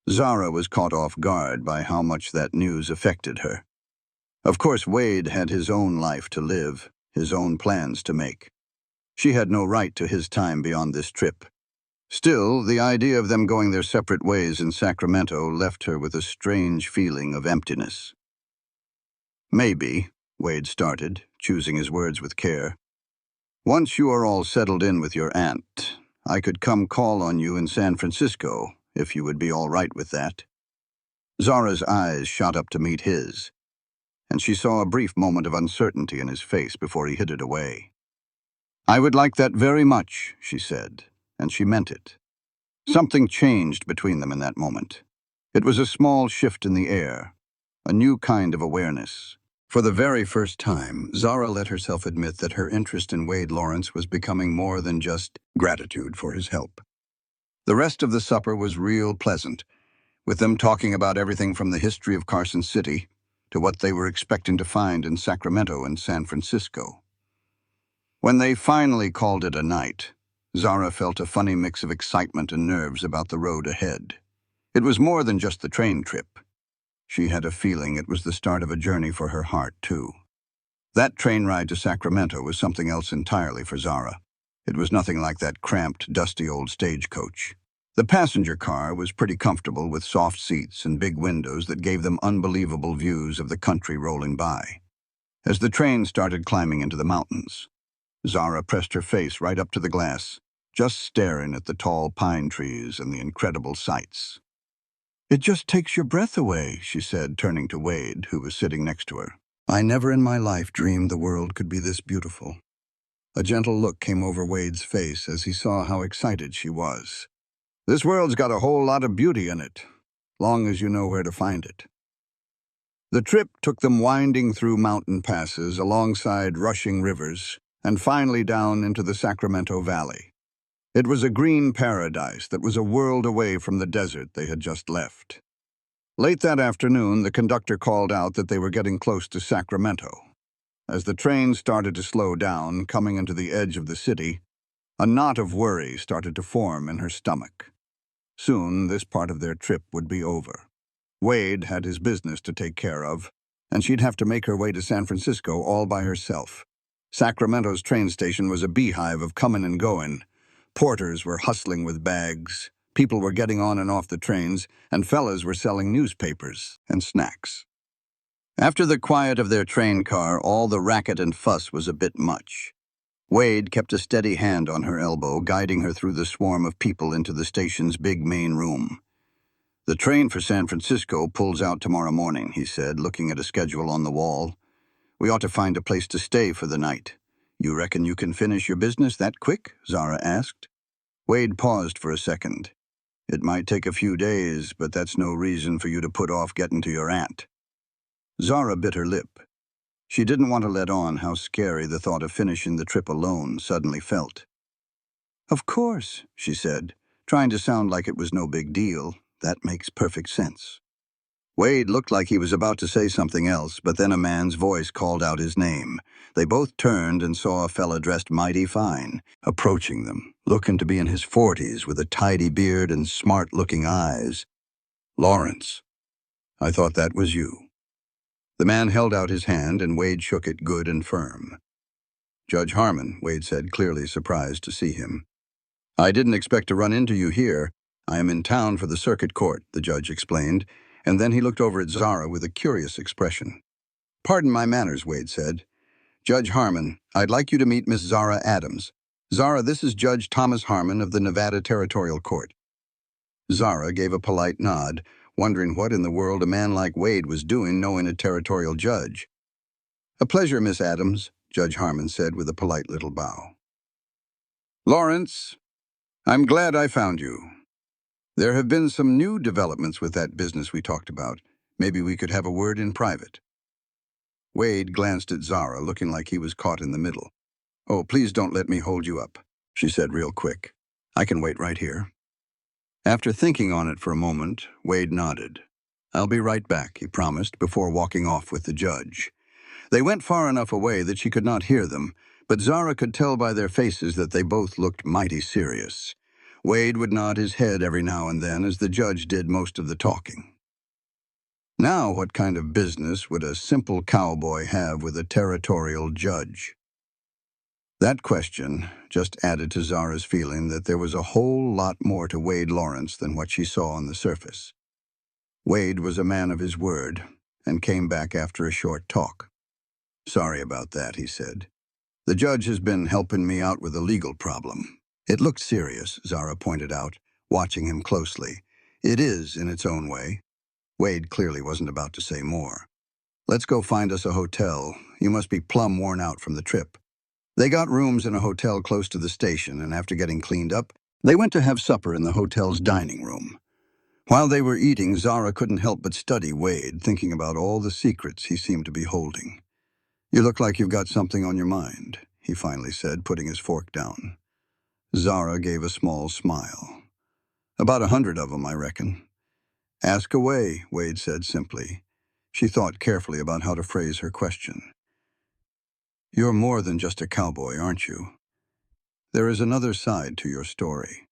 Zara was caught off guard by how much that news affected her. Of course, Wade had his own life to live, his own plans to make. She had no right to his time beyond this trip. Still, the idea of them going their separate ways in Sacramento left her with a strange feeling of emptiness. "Maybe," Wade started, choosing his words with care, "once you are all settled in with your aunt, I could come call on you in San Francisco, if you would be all right with that." Zara's eyes shot up to meet his, and she saw a brief moment of uncertainty in his face before he hid it away. "I would like that very much," she said, and she meant it. Something changed between them in that moment. It was a small shift in the air, a new kind of awareness. For the very first time, Zara let herself admit that her interest in Wade Lawrence was becoming more than just gratitude for his help. The rest of the supper was real pleasant, with them talking about everything from the history of Carson City to what they were expecting to find in Sacramento and San Francisco. When they finally called it a night, Zara felt a funny mix of excitement and nerves about the road ahead. It was more than just the train trip. She had a feeling it was the start of a journey for her heart, too. That train ride to Sacramento was something else entirely for Zara. It was nothing like that cramped, dusty old stagecoach. The passenger car was pretty comfortable with soft seats and big windows that gave them unbelievable views of the country rolling by. As the train started climbing into the mountains, Zara pressed her face right up to the glass, just staring at the tall pine trees and the incredible sights. "It just takes your breath away," she said, turning to Wade, who was sitting next to her. "I never in my life dreamed the world could be this beautiful." A gentle look came over Wade's face as he saw how excited she was. "This world's got a whole lot of beauty in it, long as you know where to find it." The trip took them winding through mountain passes, alongside rushing rivers, and finally down into the Sacramento Valley. It was a green paradise that was a world away from the desert they had just left. Late that afternoon, the conductor called out that they were getting close to Sacramento. As the train started to slow down, coming into the edge of the city, a knot of worry started to form in her stomach. Soon, this part of their trip would be over. Wade had his business to take care of, and she'd have to make her way to San Francisco all by herself. Sacramento's train station was a beehive of coming and going. Porters were hustling with bags, people were getting on and off the trains, and fellas were selling newspapers and snacks. After the quiet of their train car, all the racket and fuss was a bit much. Wade kept a steady hand on her elbow, guiding her through the swarm of people into the station's big main room. "The train for San Francisco pulls out tomorrow morning," he said, looking at a schedule on the wall. "We ought to find a place to stay for the night." "You reckon you can finish your business that quick?" Zara asked. Wade paused for a second. "It might take a few days, but that's no reason for you to put off getting to your aunt." Zara bit her lip. She didn't want to let on how scary the thought of finishing the trip alone suddenly felt. "Of course," she said, trying to sound like it was no big deal. "That makes perfect sense." Wade looked like he was about to say something else, but then a man's voice called out his name. They both turned and saw a fella dressed mighty fine, approaching them, looking to be in his 40s with a tidy beard and smart-looking eyes. "Lawrence, I thought that was you." The man held out his hand, and Wade shook it good and firm. "Judge Harmon," Wade said, clearly surprised to see him. "I didn't expect to run into you here. I am in town for the circuit court," the judge explained, and then he looked over at Zara with a curious expression. "Pardon my manners," Wade said. "Judge Harmon, I'd like you to meet Miss Zara Adams." Zara, this is Judge Thomas Harmon of the Nevada Territorial Court. Zara gave a polite nod, wondering what in the world a man like Wade was doing knowing a territorial judge. A pleasure, Miss Adams, Judge Harmon said with a polite little bow. Lawrence, I'm glad I found you. There have been some new developments with that business we talked about. Maybe we could have a word in private. Wade glanced at Zara, looking like he was caught in the middle. Oh, please don't let me hold you up, she said real quick. I can wait right here. After thinking on it for a moment, Wade nodded. I'll be right back, he promised, before walking off with the judge. They went far enough away that she could not hear them, but Zara could tell by their faces that they both looked mighty serious. Wade would nod his head every now and then as the judge did most of the talking. Now, what kind of business would a simple cowboy have with a territorial judge? That question just added to Zara's feeling that there was a whole lot more to Wade Lawrence than what she saw on the surface. Wade was a man of his word and came back after a short talk. Sorry about that, he said. The judge has been helping me out with a legal problem. It looked serious, Zara pointed out, watching him closely. It is, in its own way. Wade clearly wasn't about to say more. Let's go find us a hotel. You must be plumb worn out from the trip. They got rooms in a hotel close to the station, and after getting cleaned up, they went to have supper in the hotel's dining room. While they were eating, Zara couldn't help but study Wade, thinking about all the secrets he seemed to be holding. You look like you've got something on your mind, he finally said, putting his fork down. Zara gave a small smile. About 100 of them, I reckon. Ask away, Wade said simply. She thought carefully about how to phrase her question. You're more than just a cowboy, aren't you? There is another side to your story.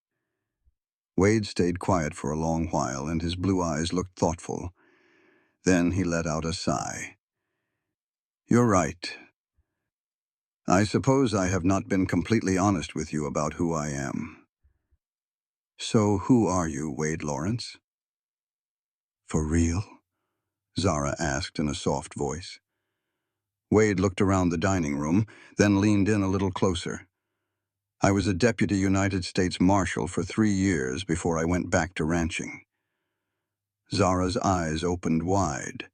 Wade stayed quiet for a long while, and his blue eyes looked thoughtful. Then he let out a sigh. You're right. I suppose I have not been completely honest with you about who I am. So who are you, Wade Lawrence? For real? Zara asked in a soft voice. Wade looked around the dining room, then leaned in a little closer. I was a deputy United States Marshal for 3 years before I went back to ranching. Zara's eyes opened wide.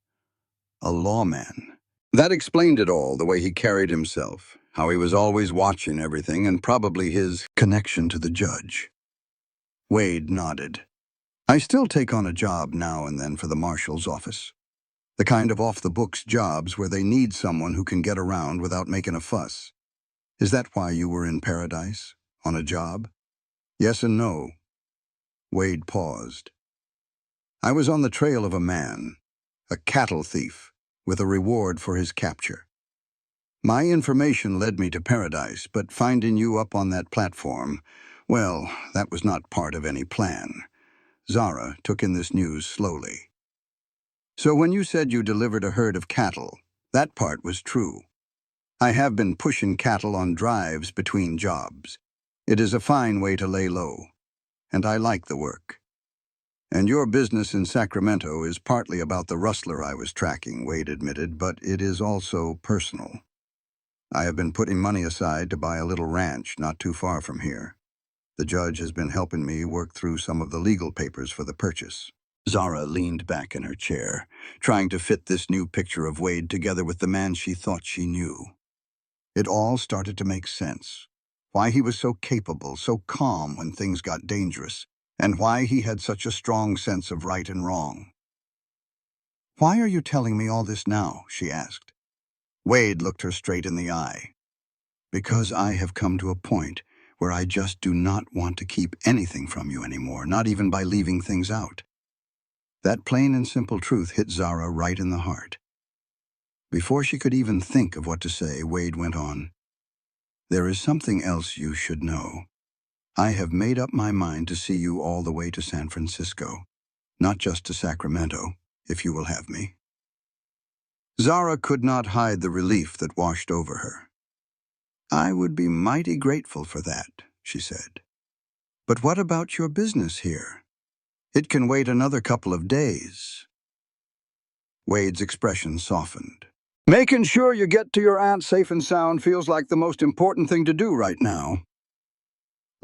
A lawman. That explained it all, the way he carried himself, how he was always watching everything, and probably his connection to the judge. Wade nodded. I still take on a job now and then for the marshal's office. The kind of off-the-books jobs where they need someone who can get around without making a fuss. Is that why you were in Paradise? On a job? Yes and no. Wade paused. I was on the trail of a man, a cattle thief, with a reward for his capture. My information led me to Paradise, but finding you up on that platform, well, that was not part of any plan. Zara took in this news slowly. So when you said you delivered a herd of cattle, that part was true. I have been pushing cattle on drives between jobs. It is a fine way to lay low, and I like the work. And your business in Sacramento is partly about the rustler I was tracking, Wade admitted, but it is also personal. I have been putting money aside to buy a little ranch not too far from here. The judge has been helping me work through some of the legal papers for the purchase. Zara leaned back in her chair, trying to fit this new picture of Wade together with the man she thought she knew. It all started to make sense. Why he was so capable, so calm when things got dangerous, and why he had such a strong sense of right and wrong. Why are you telling me all this now? She asked. Wade looked her straight in the eye. Because I have come to a point where I just do not want to keep anything from you anymore, not even by leaving things out. That plain and simple truth hit Zara right in the heart. Before she could even think of what to say, Wade went on. There is something else you should know. I have made up my mind to see you all the way to San Francisco, not just to Sacramento, if you will have me. Zara could not hide the relief that washed over her. I would be mighty grateful for that, she said. But what about your business here? It can wait another couple of days. Wade's expression softened. Making sure you get to your aunt safe and sound feels like the most important thing to do right now.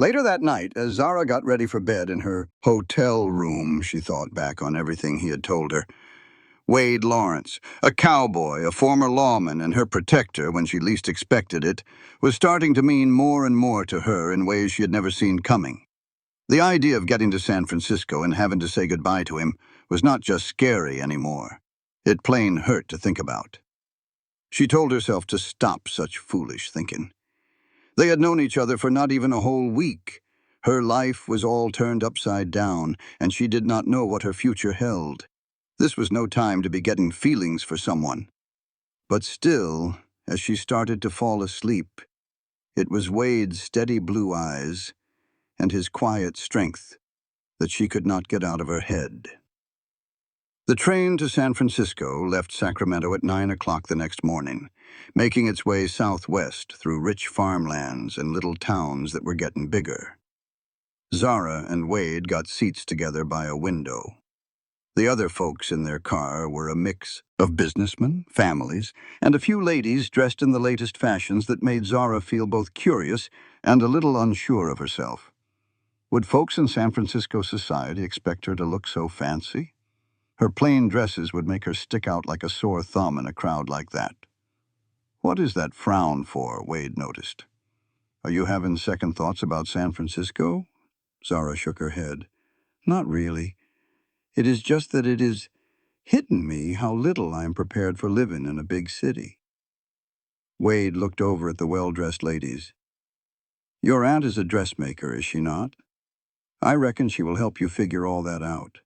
Later that night, as Zara got ready for bed in her hotel room, she thought back on everything he had told her. Wade Lawrence, a cowboy, a former lawman, and her protector when she least expected it, was starting to mean more and more to her in ways she had never seen coming. The idea of getting to San Francisco and having to say goodbye to him was not just scary anymore. It plain hurt to think about. She told herself to stop such foolish thinking. They had known each other for not even a whole week. Her life was all turned upside down, and she did not know what her future held. This was no time to be getting feelings for someone. But still, as she started to fall asleep, it was Wade's steady blue eyes and his quiet strength that she could not get out of her head. The train to San Francisco left Sacramento at 9 o'clock the next morning, making its way southwest through rich farmlands and little towns that were getting bigger. Zara and Wade got seats together by a window. The other folks in their car were a mix of businessmen, families, and a few ladies dressed in the latest fashions that made Zara feel both curious and a little unsure of herself. Would folks in San Francisco society expect her to look so fancy? Her plain dresses would make her stick out like a sore thumb in a crowd like that. What is that frown for? Wade noticed. Are you having second thoughts about San Francisco? Zara shook her head. Not really. It is just that it is hitting me how little I am prepared for living in a big city. Wade looked over at the well-dressed ladies. Your aunt is a dressmaker, is she not? I reckon she will help you figure all that out.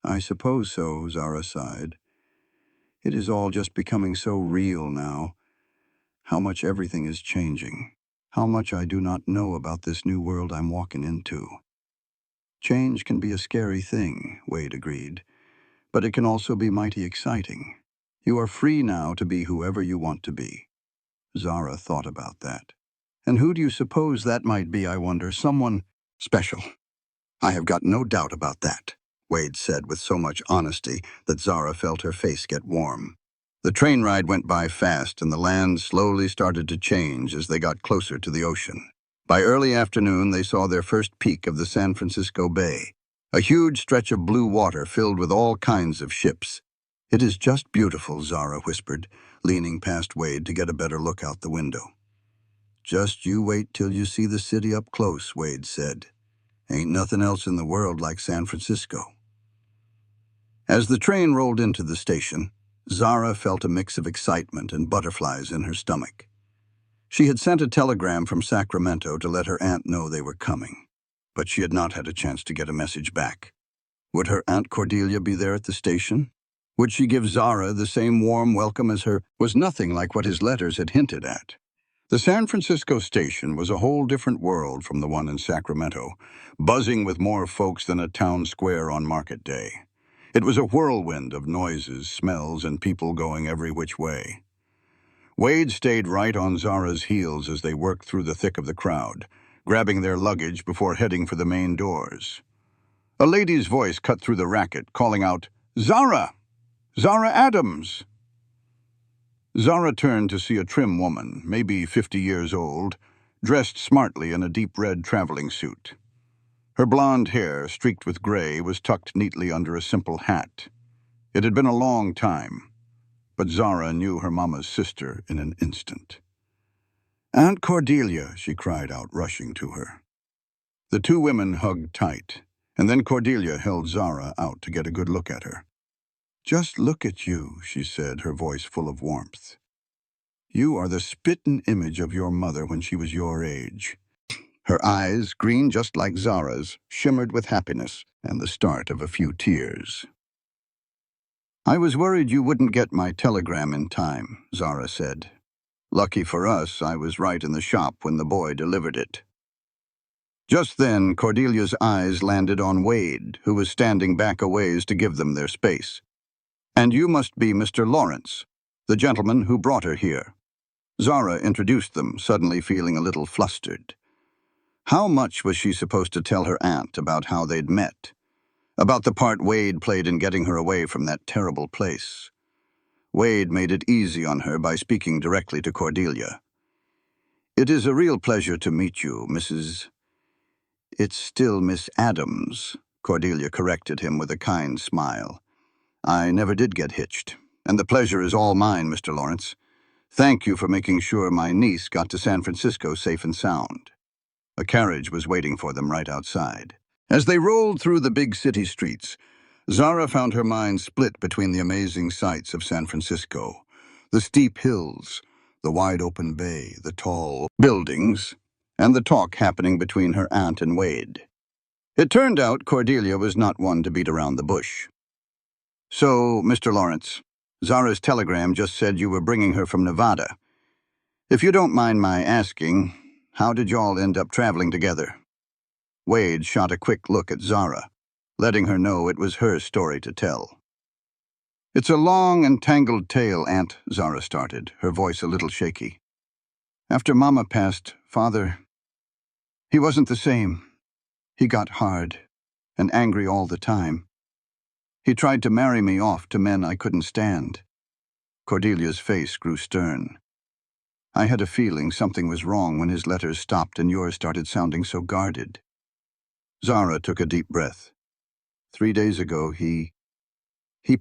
I suppose so, Zara sighed. It is all just becoming so real now. How much everything is changing. How much I do not know about this new world I'm walking into. Change can be a scary thing, Wade agreed, but it can also be mighty exciting. You are free now to be whoever you want to be. Zara thought about that. And who do you suppose that might be, I wonder? Someone special. I have got no doubt about that, Wade said with so much honesty that Zara felt her face get warm. The train ride went by fast, and the land slowly started to change as they got closer to the ocean. By early afternoon, they saw their first peak of the San Francisco Bay, a huge stretch of blue water filled with all kinds of ships. It is just beautiful, Zara whispered, leaning past Wade to get a better look out the window. Just you wait till you see the city up close, Wade said. Ain't nothing else in the world like San Francisco. As the train rolled into the station, Zara felt a mix of excitement and butterflies in her stomach. She had sent a telegram from Sacramento to let her aunt know they were coming, but she had not had a chance to get a message back. Would her Aunt Cordelia be there at the station? Would she give Zara the same warm welcome as her? Was nothing like what his letters had hinted at. The San Francisco station was a whole different world from the one in Sacramento, buzzing with more folks than a town square on market day. It was a whirlwind of noises, smells, and people going every which way. Wade stayed right on Zara's heels as they worked through the thick of the crowd, grabbing their luggage before heading for the main doors. A lady's voice cut through the racket, calling out, "Zara! Zara Adams!" Zara turned to see a trim woman, maybe 50 years old, dressed smartly in a deep red traveling suit. Her blonde hair, streaked with gray, was tucked neatly under a simple hat. It had been a long time, but Zara knew her mama's sister in an instant. "Aunt Cordelia," she cried out, rushing to her. The two women hugged tight, and then Cordelia held Zara out to get a good look at her. "Just look at you," she said, her voice full of warmth. "You are the spittin' image of your mother when she was your age." Her eyes, green just like Zara's, shimmered with happiness and the start of a few tears. "I was worried you wouldn't get my telegram in time," Zara said. "Lucky for us, I was right in the shop when the boy delivered it." Just then, Cordelia's eyes landed on Wade, who was standing back a ways to give them their space. "And you must be Mr. Lawrence, the gentleman who brought her here." Zara introduced them, suddenly feeling a little flustered. How much was she supposed to tell her aunt about how they'd met? About the part Wade played in getting her away from that terrible place? Wade made it easy on her by speaking directly to Cordelia. "It is a real pleasure to meet you, Mrs. It's still Miss Adams," Cordelia corrected him with a kind smile. "I never did get hitched, and the pleasure is all mine, Mr. Lawrence. Thank you for making sure my niece got to San Francisco safe and sound." A carriage was waiting for them right outside. As they rolled through the big city streets, Zara found her mind split between the amazing sights of San Francisco. The steep hills, the wide-open bay, the tall buildings, and the talk happening between her aunt and Wade. It turned out Cordelia was not one to beat around the bush. "So, Mr. Lawrence, Zara's telegram just said you were bringing her from Nevada. If you don't mind my asking, how did y'all end up traveling together?" Wade shot a quick look at Zara, letting her know it was her story to tell. "It's a long and tangled tale, Aunt," Zara started, her voice a little shaky. "After Mama passed, Father, he wasn't the same. He got hard and angry all the time. He tried to marry me off to men I couldn't stand." Cordelia's face grew stern. "I had a feeling something was wrong when his letters stopped and yours started sounding so guarded." Zara took a deep breath. 3 days ago, he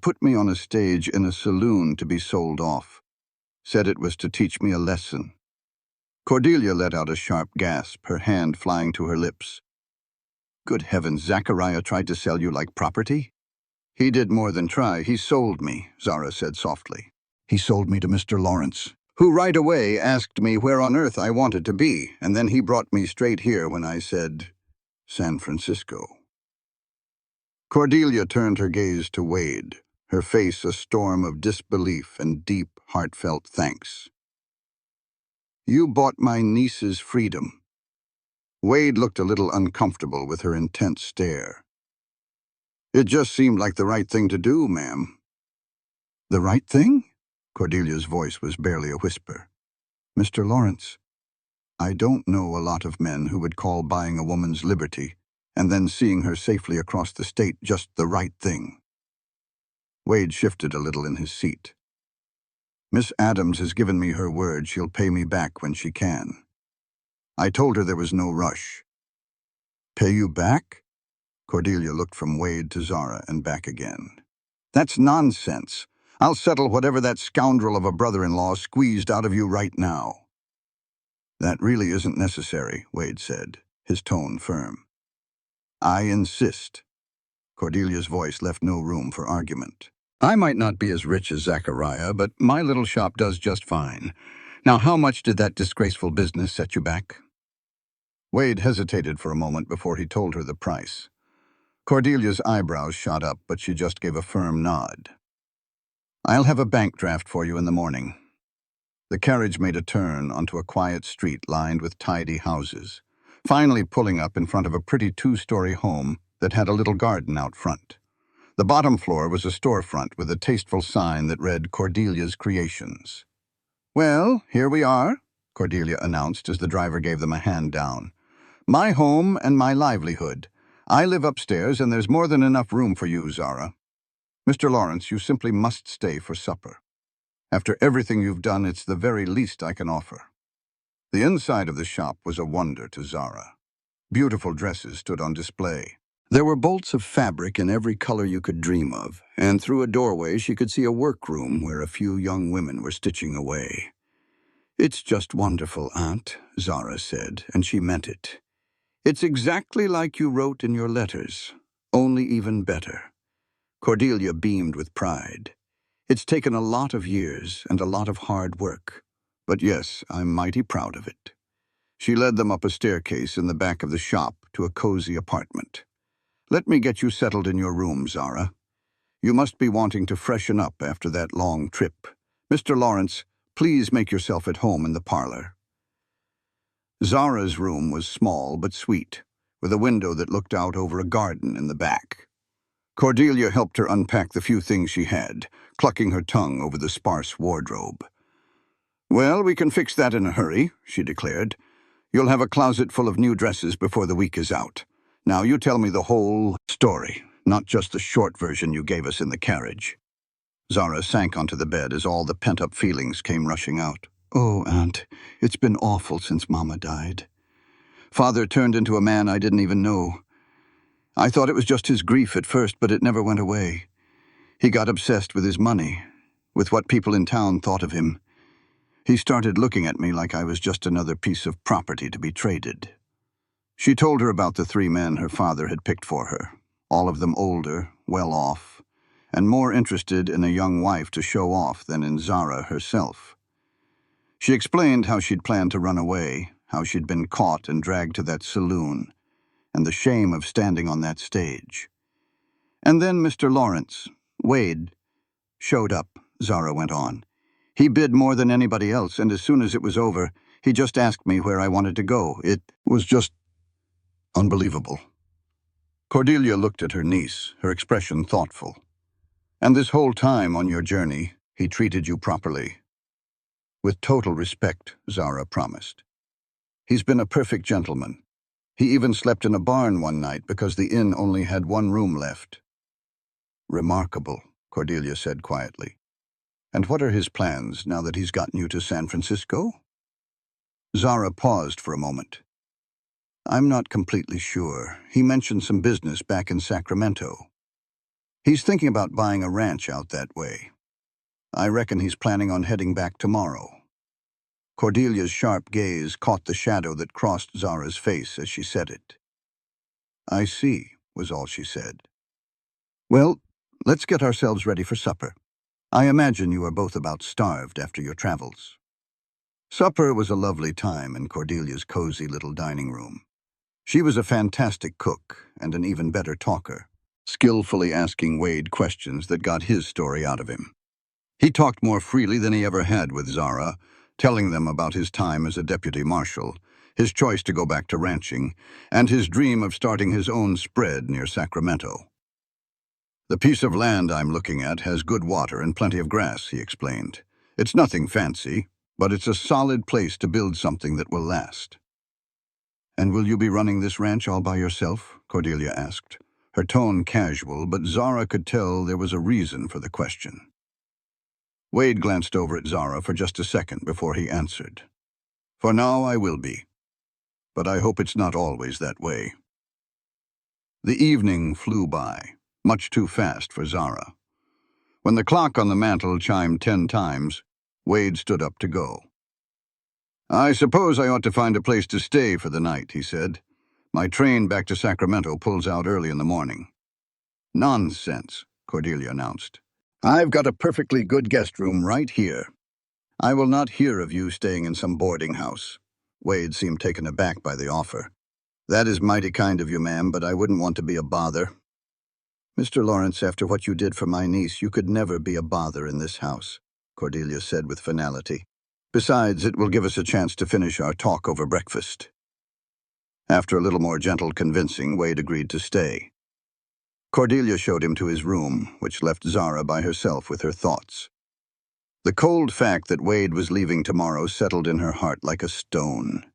put me on a stage in a saloon to be sold off. Said it was to teach me a lesson." Cordelia let out a sharp gasp, her hand flying to her lips. "Good heavens, Zachariah tried to sell you like property?" "He did more than try. He sold me," Zara said softly. "He sold me to Mr. Lawrence, who right away asked me where on earth I wanted to be, and then he brought me straight here when I said, San Francisco." Cordelia turned her gaze to Wade, her face a storm of disbelief and deep, heartfelt thanks. "You bought my niece's freedom." Wade looked a little uncomfortable with her intense stare. "It just seemed like the right thing to do, ma'am." "The right thing?" Cordelia's voice was barely a whisper. "Mr. Lawrence, I don't know a lot of men who would call buying a woman's liberty and then seeing her safely across the state just the right thing." Wade shifted a little in his seat. "Miss Adams has given me her word she'll pay me back when she can. I told her there was no rush." "Pay you back?" Cordelia looked from Wade to Zara and back again. "That's nonsense. I'll settle whatever that scoundrel of a brother-in-law squeezed out of you right now." "That really isn't necessary," Wade said, his tone firm. "I insist." Cordelia's voice left no room for argument. "I might not be as rich as Zachariah, but my little shop does just fine. Now, how much did that disgraceful business set you back?" Wade hesitated for a moment before he told her the price. Cordelia's eyebrows shot up, but she just gave a firm nod. "I'll have a bank draft for you in the morning." The carriage made a turn onto a quiet street lined with tidy houses, finally pulling up in front of a pretty 2-story home that had a little garden out front. The bottom floor was a storefront with a tasteful sign that read Cordelia's Creations. "Well, here we are," Cordelia announced as the driver gave them a hand down. "My home and my livelihood. I live upstairs, and there's more than enough room for you, Zara. Mr. Lawrence, you simply must stay for supper. After everything you've done, it's the very least I can offer." The inside of the shop was a wonder to Zara. Beautiful dresses stood on display. There were bolts of fabric in every color you could dream of, and through a doorway she could see a workroom where a few young women were stitching away. "It's just wonderful, Aunt," Zara said, and she meant it. "It's exactly like you wrote in your letters, only even better." Cordelia beamed with pride. "It's taken a lot of years and a lot of hard work, but yes, I'm mighty proud of it." She led them up a staircase in the back of the shop to a cozy apartment. "Let me get you settled in your room, Zara. You must be wanting to freshen up after that long trip. Mr. Lawrence, please make yourself at home in the parlor." Zara's room was small but sweet, with a window that looked out over a garden in the back. Cordelia helped her unpack the few things she had, clucking her tongue over the sparse wardrobe. "Well, we can fix that in a hurry," she declared. "You'll have a closet full of new dresses before the week is out. Now you tell me the whole story, not just the short version you gave us in the carriage." Zara sank onto the bed as all the pent-up feelings came rushing out. "Oh, Aunt, it's been awful since Mama died. Father turned into a man I didn't even know. I thought it was just his grief at first, but it never went away. He got obsessed with his money, with what people in town thought of him. He started looking at me like I was just another piece of property to be traded." She told her about the 3 men her father had picked for her, all of them older, well off, and more interested in a young wife to show off than in Zara herself. She explained how she'd planned to run away, how she'd been caught and dragged to that saloon, and the shame of standing on that stage. "And then Mr. Lawrence, Wade, showed up," Zara went on. "He bid more than anybody else, and as soon as it was over, he just asked me where I wanted to go. It was just unbelievable." Cordelia looked at her niece, her expression thoughtful. "And this whole time on your journey, he treated you properly?" "With total respect," Zara promised. "He's been a perfect gentleman. He even slept in a barn one night because the inn only had 1 room left." "Remarkable," Cordelia said quietly. "And what are his plans now that he's gotten you to San Francisco?" Zara paused for a moment. "I'm not completely sure. He mentioned some business back in Sacramento. He's thinking about buying a ranch out that way. I reckon he's planning on heading back tomorrow." Cordelia's sharp gaze caught the shadow that crossed Zara's face as she said it. "I see," was all she said. "Well, let's get ourselves ready for supper. I imagine you are both about starved after your travels." Supper was a lovely time in Cordelia's cozy little dining room. She was a fantastic cook and an even better talker, skillfully asking Wade questions that got his story out of him. He talked more freely than he ever had with Zara, telling them about his time as a deputy marshal, his choice to go back to ranching, and his dream of starting his own spread near Sacramento. "The piece of land I'm looking at has good water and plenty of grass," he explained. "It's nothing fancy, but it's a solid place to build something that will last." "And will you be running this ranch all by yourself?" Cordelia asked, her tone casual, but Zara could tell there was a reason for the question. Wade glanced over at Zara for just a second before he answered. "For now, I will be. But I hope it's not always that way." The evening flew by, much too fast for Zara. When the clock on the mantel chimed 10 times, Wade stood up to go. "I suppose I ought to find a place to stay for the night," he said. "My train back to Sacramento pulls out early in the morning." "Nonsense," Cordelia announced. "I've got a perfectly good guest room right here. I will not hear of you staying in some boarding house." Wade seemed taken aback by the offer. "That is mighty kind of you, ma'am, but I wouldn't want to be a bother." "Mr. Lawrence, after what you did for my niece, you could never be a bother in this house," Cordelia said with finality. "Besides, it will give us a chance to finish our talk over breakfast." After a little more gentle convincing, Wade agreed to stay. Cordelia showed him to his room, which left Zara by herself with her thoughts. The cold fact that Wade was leaving tomorrow settled in her heart like a stone.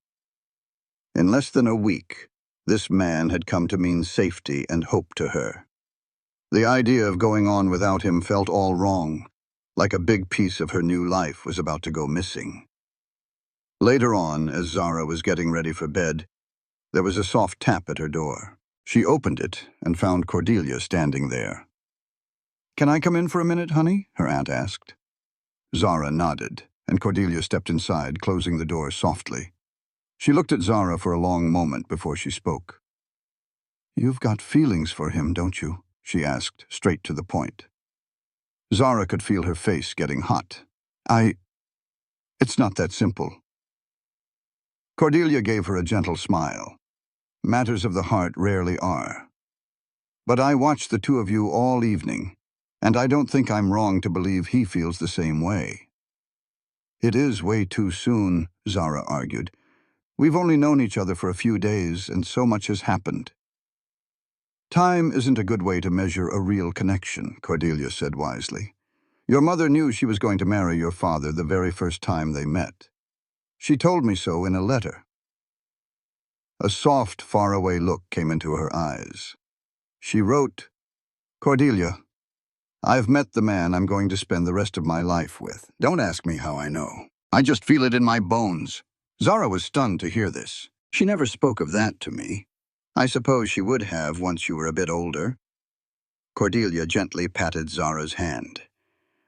In less than a week, this man had come to mean safety and hope to her. The idea of going on without him felt all wrong, like a big piece of her new life was about to go missing. Later on, as Zara was getting ready for bed, there was a soft tap at her door. She opened it and found Cordelia standing there. "Can I come in for a minute, honey?" her aunt asked. Zara nodded, and Cordelia stepped inside, closing the door softly. She looked at Zara for a long moment before she spoke. "You've got feelings for him, don't you?" she asked, straight to the point. Zara could feel her face getting hot. It's not that simple." Cordelia gave her a gentle smile. "Matters of the heart rarely are. But I watched the 2 of you all evening, and I don't think I'm wrong to believe he feels the same way." "It is way too soon," Zara argued. "We've only known each other for a few days, and so much has happened." "Time isn't a good way to measure a real connection," Cordelia said wisely. "Your mother knew she was going to marry your father the very first time they met. She told me so in a letter." A soft, faraway look came into her eyes. She wrote, "Cordelia, I've met the man I'm going to spend the rest of my life with. Don't ask me how I know. I just feel it in my bones." Zara was stunned to hear this. She never spoke of that to me. I suppose she would have once you were a bit older. Cordelia gently patted Zara's hand.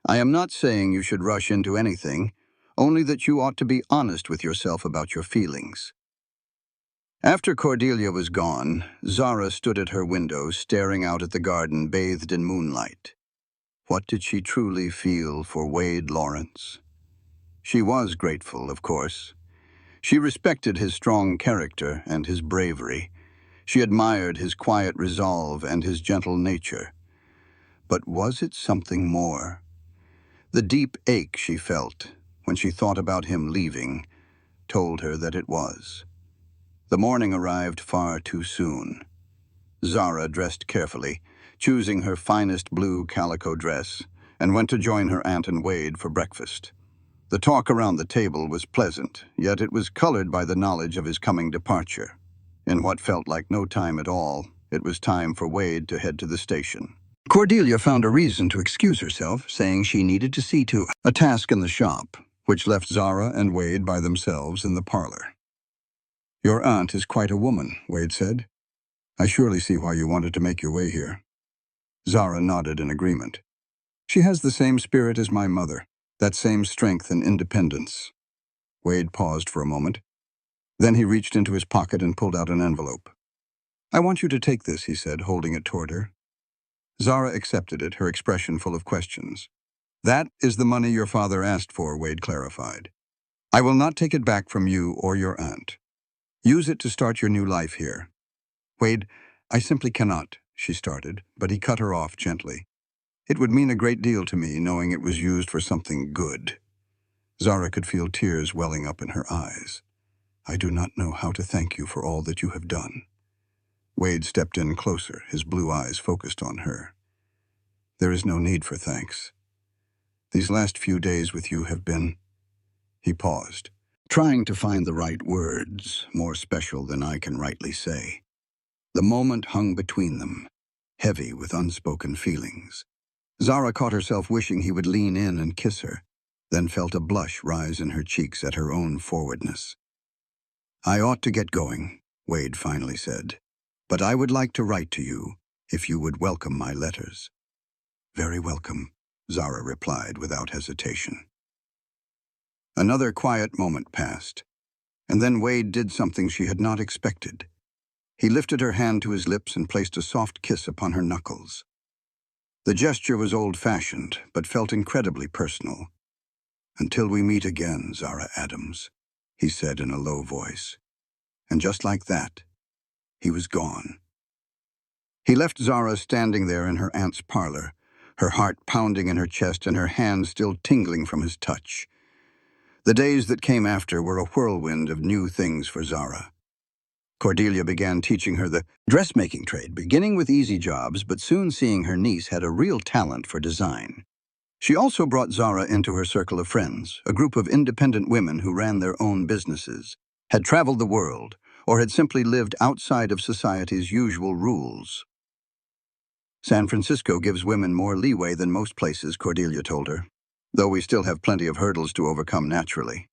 I am not saying you should rush into anything, only that you ought to be honest with yourself about your feelings. After Cordelia was gone, Zara stood at her window, staring out at the garden bathed in moonlight. What did she truly feel for Wade Lawrence? She was grateful, of course. She respected his strong character and his bravery. She admired his quiet resolve and his gentle nature. But was it something more? The deep ache she felt when she thought about him leaving told her that it was. The morning arrived far too soon. Zara dressed carefully, choosing her finest blue calico dress, and went to join her aunt and Wade for breakfast. The talk around the table was pleasant, yet it was colored by the knowledge of his coming departure. In what felt like no time at all, it was time for Wade to head to the station. Cordelia found a reason to excuse herself, saying she needed to see to a task in the shop, which left Zara and Wade by themselves in the parlor. Your aunt is quite a woman, Wade said. I surely see why you wanted to make your way here. Zara nodded in agreement. She has the same spirit as my mother, that same strength and independence. Wade paused for a moment. Then he reached into his pocket and pulled out an envelope. I want you to take this, he said, holding it toward her. Zara accepted it, her expression full of questions. That is the money your father asked for, Wade clarified. I will not take it back from you or your aunt. Use it to start your new life here. Wade, I simply cannot, she started, but he cut her off gently. It would mean a great deal to me knowing it was used for something good. Zara could feel tears welling up in her eyes. I do not know how to thank you for all that you have done. Wade stepped in closer, his blue eyes focused on her. There is no need for thanks. These last few days with you have been... He paused, trying to find the right words, more special than I can rightly say. The moment hung between them, heavy with unspoken feelings. Zara caught herself wishing he would lean in and kiss her, then felt a blush rise in her cheeks at her own forwardness. I ought to get going, Wade finally said, but I would like to write to you if you would welcome my letters. Very welcome, Zara replied without hesitation. Another quiet moment passed, and then Wade did something she had not expected. He lifted her hand to his lips and placed a soft kiss upon her knuckles. The gesture was old-fashioned, but felt incredibly personal. Until we meet again, Zara Adams, he said in a low voice. And just like that, he was gone. He left Zara standing there in her aunt's parlor, her heart pounding in her chest and her hands still tingling from his touch. The days that came after were a whirlwind of new things for Zara. Cordelia began teaching her the dressmaking trade, beginning with easy jobs, but soon seeing her niece had a real talent for design. She also brought Zara into her circle of friends, a group of independent women who ran their own businesses, had traveled the world, or had simply lived outside of society's usual rules. San Francisco gives women more leeway than most places, Cordelia told her, though we still have plenty of hurdles to overcome naturally.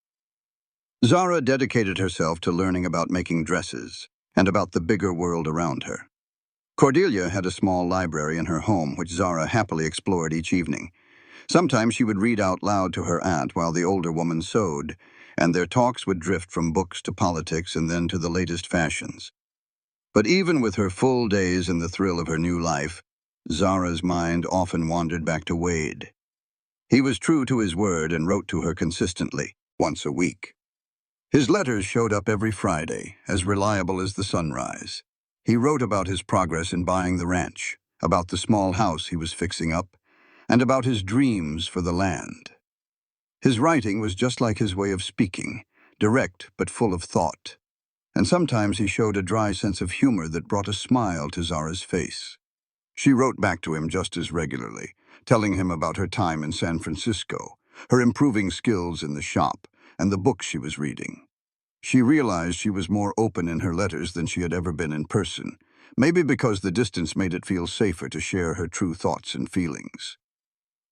Zara dedicated herself to learning about making dresses and about the bigger world around her. Cordelia had a small library in her home which Zara happily explored each evening. Sometimes she would read out loud to her aunt while the older woman sewed, and their talks would drift from books to politics and then to the latest fashions. But even with her full days and the thrill of her new life, Zara's mind often wandered back to Wade. He was true to his word and wrote to her consistently, once a week. His letters showed up every Friday, as reliable as the sunrise. He wrote about his progress in buying the ranch, about the small house he was fixing up, and about his dreams for the land. His writing was just like his way of speaking, direct but full of thought, and sometimes he showed a dry sense of humor that brought a smile to Zara's face. She wrote back to him just as regularly, telling him about her time in San Francisco, her improving skills in the shop, and the books she was reading. She realized she was more open in her letters than she had ever been in person, maybe because the distance made it feel safer to share her true thoughts and feelings.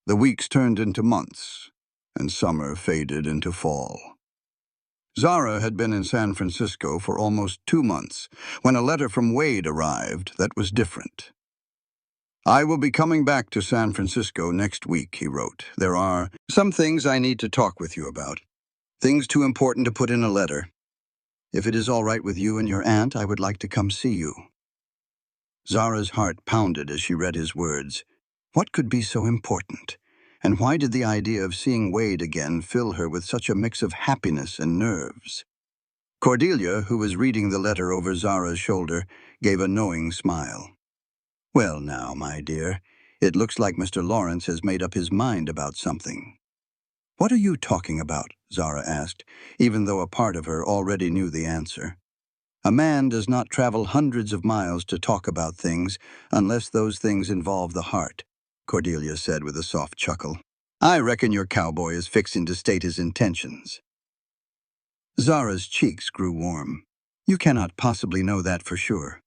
The weeks turned into months, and summer faded into fall. Zara had been in San Francisco for almost 2 months when a letter from Wade arrived that was different. "I will be coming back to San Francisco next week," he wrote. "There are some things I need to talk with you about. Things too important to put in a letter. If it is all right with you and your aunt, I would like to come see you." Zara's heart pounded as she read his words. What could be so important? And why did the idea of seeing Wade again fill her with such a mix of happiness and nerves? Cordelia, who was reading the letter over Zara's shoulder, gave a knowing smile. "Well now, my dear, it looks like Mr. Lawrence has made up his mind about something." "What are you talking about?" Zara asked, even though a part of her already knew the answer. "A man does not travel hundreds of miles to talk about things unless those things involve the heart," Cordelia said with a soft chuckle. "I reckon your cowboy is fixing to state his intentions." Zara's cheeks grew warm. "You cannot possibly know that for sure."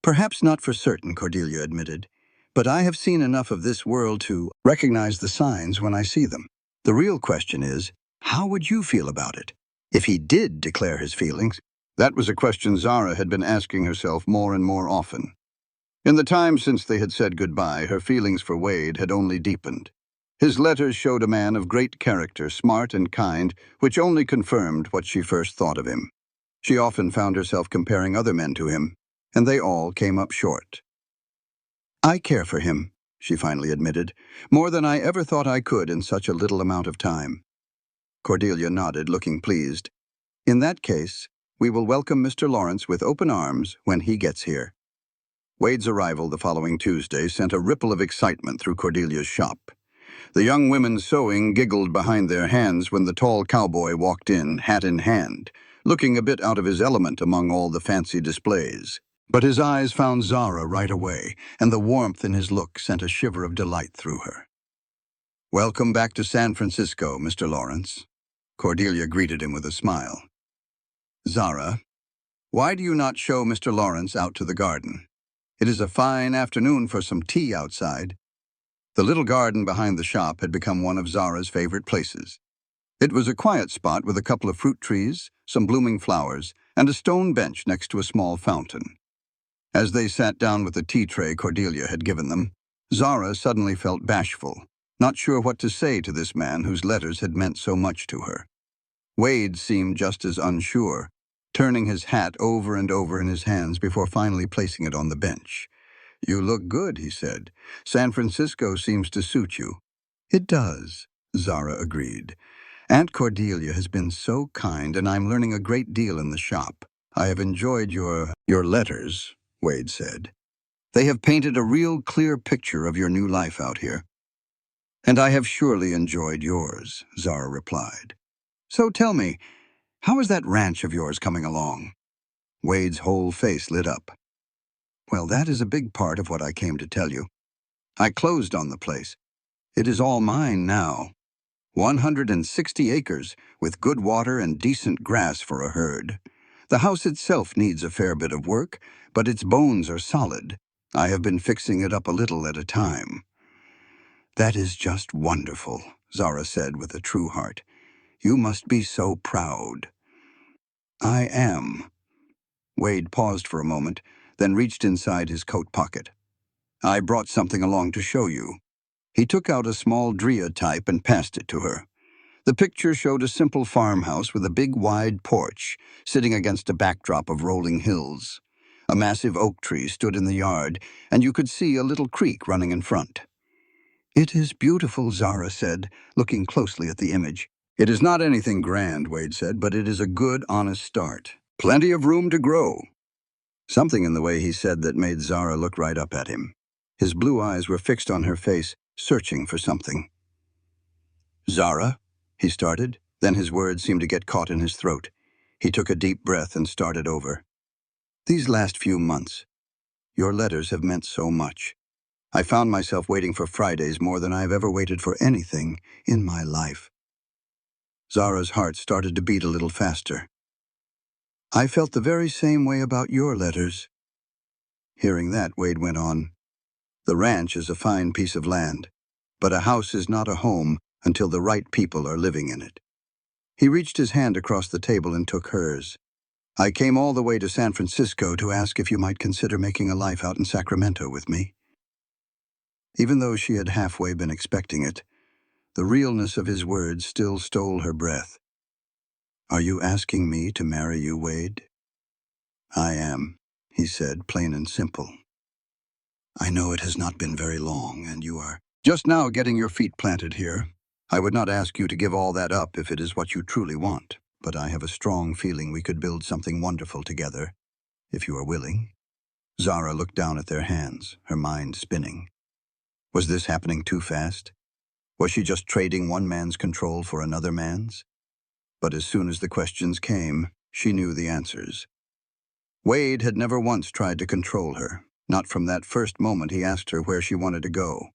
"Perhaps not for certain," Cordelia admitted, "but I have seen enough of this world to recognize the signs when I see them. The real question is, how would you feel about it? If he did declare his feelings?" That was a question Zara had been asking herself more and more often. In the time since they had said goodbye, her feelings for Wade had only deepened. His letters showed a man of great character, smart and kind, which only confirmed what she first thought of him. She often found herself comparing other men to him, and they all came up short. "I care for him," she finally admitted, "more than I ever thought I could in such a little amount of time." Cordelia nodded, looking pleased. "In that case, we will welcome Mr. Lawrence with open arms when he gets here." Wade's arrival the following Tuesday sent a ripple of excitement through Cordelia's shop. The young women sewing giggled behind their hands when the tall cowboy walked in, hat in hand, looking a bit out of his element among all the fancy displays. But his eyes found Zara right away, and the warmth in his look sent a shiver of delight through her. "Welcome back to San Francisco, Mr. Lawrence." Cordelia greeted him with a smile. "Zara, why do you not show Mr. Lawrence out to the garden? It is a fine afternoon for some tea outside." The little garden behind the shop had become one of Zara's favorite places. It was a quiet spot with a couple of fruit trees, some blooming flowers, and a stone bench next to a small fountain. As they sat down with the tea tray Cordelia had given them, Zara suddenly felt bashful, not sure what to say to this man whose letters had meant so much to her. Wade seemed just as unsure, turning his hat over and over in his hands before finally placing it on the bench. "You look good," he said. "San Francisco seems to suit you." "It does," Zara agreed. "Aunt Cordelia has been so kind, and I'm learning a great deal in the shop. I have enjoyed your letters," Wade said. "They have painted a real clear picture of your new life out here." "And I have surely enjoyed yours," Zara replied. "So tell me, how is that ranch of yours coming along?" Wade's whole face lit up. "Well, that is a big part of what I came to tell you. I closed on the place. It is all mine now. 160 acres, with good water and decent grass for a herd. The house itself needs a fair bit of work, but its bones are solid. I have been fixing it up a little at a time." "That is just wonderful," Zara said with a true heart. "You must be so proud." "I am." Wade paused for a moment, then reached inside his coat pocket. "I brought something along to show you." He took out a small Drea type and passed it to her. The picture showed a simple farmhouse with a big wide porch, sitting against a backdrop of rolling hills. A massive oak tree stood in the yard, and you could see a little creek running in front. "It is beautiful," Zara said, looking closely at the image. "It is not anything grand," Wade said, "but it is a good, honest start. Plenty of room to grow." Something in the way he said that made Zara look right up at him. His blue eyes were fixed on her face, searching for something. "Zara?" he started, then his words seemed to get caught in his throat. He took a deep breath and started over. "These last few months, your letters have meant so much. I found myself waiting for Fridays more than I've ever waited for anything in my life." Zara's heart started to beat a little faster. "I felt the very same way about your letters." Hearing that, Wade went on. "The ranch is a fine piece of land, but a house is not a home until the right people are living in it. He reached his hand across the table and took hers. I came all the way to San Francisco to ask if you might consider making a life out in Sacramento with me. Even though she had halfway been expecting it, the realness of his words still stole her breath. Are you asking me to marry you, Wade? I am, he said, plain and simple. I know it has not been very long, and you are just now getting your feet planted here. I would not ask you to give all that up if it is what you truly want, but I have a strong feeling we could build something wonderful together, if you are willing. Zara looked down at their hands, her mind spinning. Was this happening too fast? Was she just trading one man's control for another man's? But as soon as the questions came, she knew the answers. Wade had never once tried to control her, not from that first moment he asked her where she wanted to go.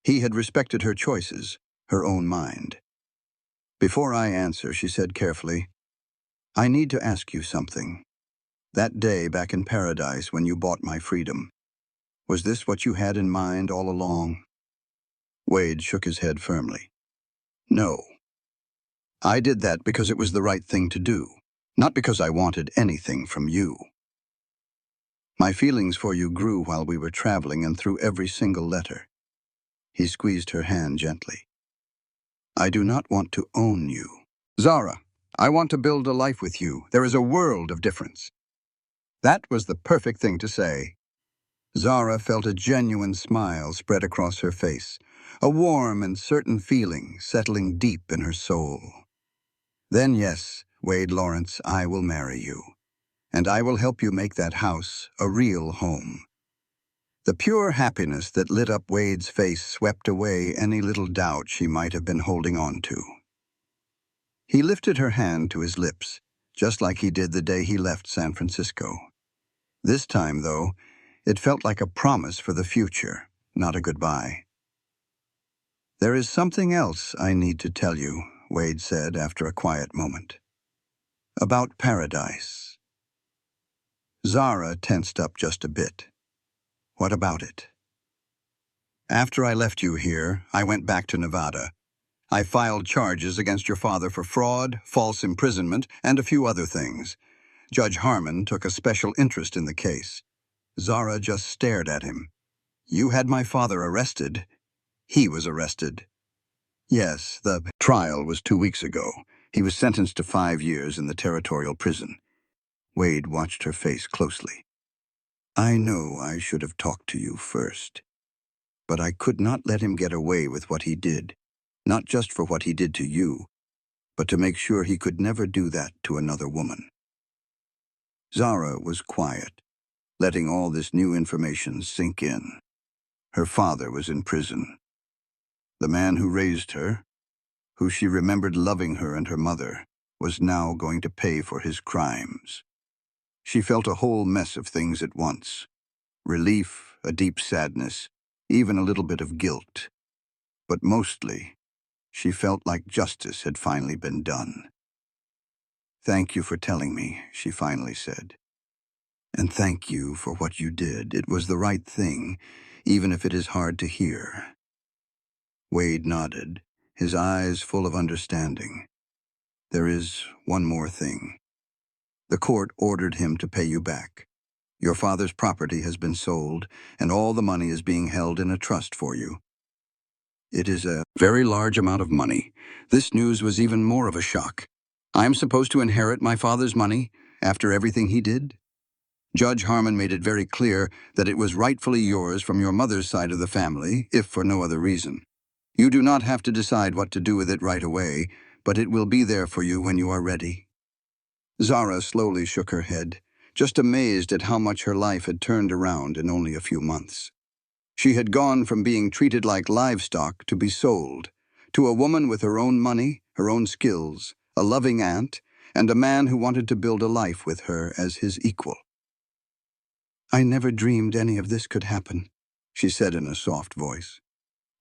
He had respected her choices, her own mind. Before I answer, she said carefully, I need to ask you something. That day back in paradise when you bought my freedom, was this what you had in mind all along? Wade shook his head firmly. No. I did that because it was the right thing to do, not because I wanted anything from you. My feelings for you grew while we were traveling and through every single letter. He squeezed her hand gently. I do not want to own you. Zara, I want to build a life with you. There is a world of difference. That was the perfect thing to say. Zara felt a genuine smile spread across her face, a warm and certain feeling settling deep in her soul. Then yes, Wade Lawrence, I will marry you, and I will help you make that house a real home. The pure happiness that lit up Wade's face swept away any little doubt she might have been holding on to. He lifted her hand to his lips, just like he did the day he left San Francisco. This time, though, it felt like a promise for the future, not a goodbye. There is something else I need to tell you, Wade said after a quiet moment. About paradise. Zara tensed up just a bit. What about it? After I left you here, I went back to Nevada. I filed charges against your father for fraud, false imprisonment, and a few other things. Judge Harmon took a special interest in the case. Zara just stared at him. You had my father arrested. He was arrested. Yes, the trial was 2 weeks ago. He was sentenced to 5 years in the territorial prison. Wade watched her face closely. I know I should have talked to you first, but I could not let him get away with what he did, not just for what he did to you, but to make sure he could never do that to another woman. Zara was quiet, letting all this new information sink in. Her father was in prison. The man who raised her, who she remembered loving her and her mother, was now going to pay for his crimes. She felt a whole mess of things at once. Relief, a deep sadness, even a little bit of guilt. But mostly, she felt like justice had finally been done. Thank you for telling me, she finally said. And thank you for what you did. It was the right thing, even if it is hard to hear. Wade nodded, his eyes full of understanding. There is one more thing. The court ordered him to pay you back. Your father's property has been sold, and all the money is being held in a trust for you. It is a very large amount of money. This news was even more of a shock. I'm supposed to inherit my father's money after everything he did? Judge Harmon made it very clear that it was rightfully yours from your mother's side of the family, if for no other reason. You do not have to decide what to do with it right away, but it will be there for you when you are ready. Zara slowly shook her head, just amazed at how much her life had turned around in only a few months. She had gone from being treated like livestock to be sold, to a woman with her own money, her own skills, a loving aunt, and a man who wanted to build a life with her as his equal. I never dreamed any of this could happen, she said in a soft voice.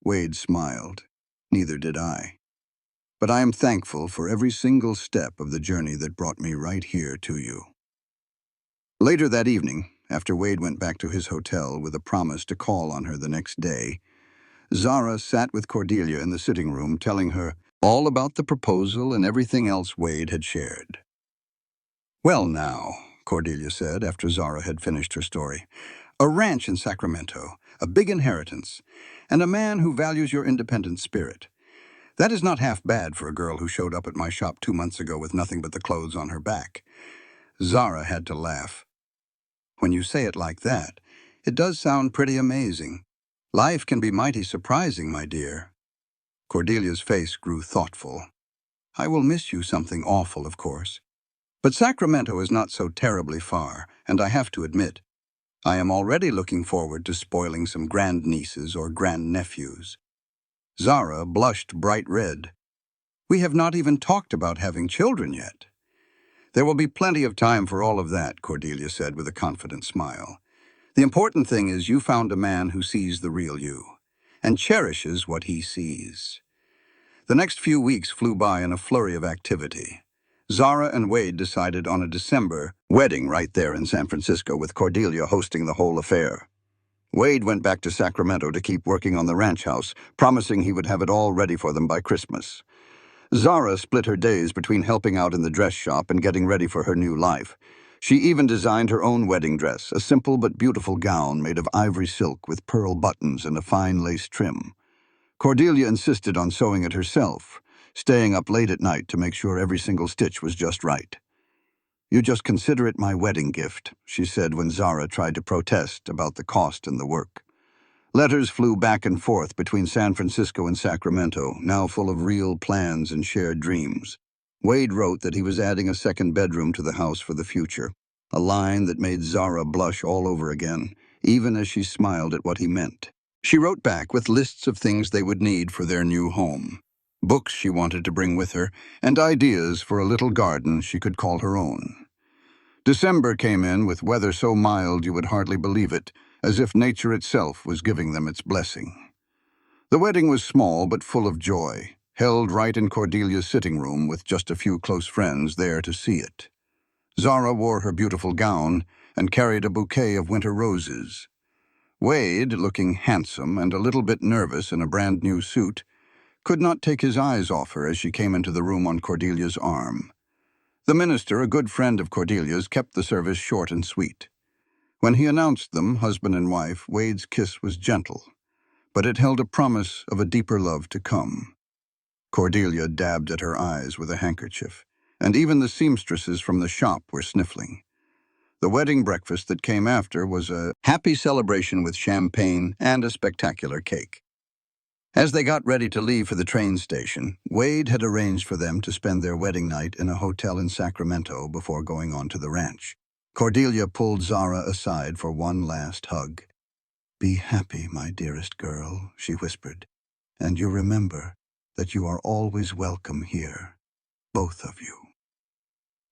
Wade smiled. Neither did I. But I am thankful for every single step of the journey that brought me right here to you. Later that evening, after Wade went back to his hotel with a promise to call on her the next day, Zara sat with Cordelia in the sitting room, telling her all about the proposal and everything else Wade had shared. "Well now," Cordelia said after Zara had finished her story, "a ranch in Sacramento, a big inheritance, and a man who values your independent spirit. That is not half bad for a girl who showed up at my shop 2 months ago with nothing but the clothes on her back." Zara had to laugh. "When you say it like that, it does sound pretty amazing. Life can be mighty surprising, my dear." Cordelia's face grew thoughtful. "I will miss you something awful, of course. But Sacramento is not so terribly far, and I have to admit, I am already looking forward to spoiling some grandnieces or grandnephews." Zara blushed bright red. "We have not even talked about having children yet." "There will be plenty of time for all of that," Cordelia said with a confident smile. "The important thing is you found a man who sees the real you and cherishes what he sees." The next few weeks flew by in a flurry of activity. Zara and Wade decided on a December wedding right there in San Francisco, with Cordelia hosting the whole affair. Wade went back to Sacramento to keep working on the ranch house, promising he would have it all ready for them by Christmas. Zara split her days between helping out in the dress shop and getting ready for her new life. She even designed her own wedding dress, a simple but beautiful gown made of ivory silk with pearl buttons and a fine lace trim. Cordelia insisted on sewing it herself, staying up late at night to make sure every single stitch was just right. "You just consider it my wedding gift," she said when Zara tried to protest about the cost and the work. Letters flew back and forth between San Francisco and Sacramento, now full of real plans and shared dreams. Wade wrote that he was adding a second bedroom to the house for the future, a line that made Zara blush all over again, even as she smiled at what he meant. She wrote back with lists of things they would need for their new home, books she wanted to bring with her, and ideas for a little garden she could call her own. December came in with weather so mild you would hardly believe it, as if nature itself was giving them its blessing. The wedding was small but full of joy, held right in Cordelia's sitting room with just a few close friends there to see it. Zara wore her beautiful gown and carried a bouquet of winter roses. Wade, looking handsome and a little bit nervous in a brand new suit, could not take his eyes off her as she came into the room on Cordelia's arm. The minister, a good friend of Cordelia's, kept the service short and sweet. When he announced them, husband and wife, Wade's kiss was gentle, but it held a promise of a deeper love to come. Cordelia dabbed at her eyes with a handkerchief, and even the seamstresses from the shop were sniffling. The wedding breakfast that came after was a happy celebration with champagne and a spectacular cake. As they got ready to leave for the train station, Wade had arranged for them to spend their wedding night in a hotel in Sacramento before going on to the ranch. Cordelia pulled Zara aside for one last hug. "Be happy, my dearest girl," she whispered, "and you remember that you are always welcome here, both of you."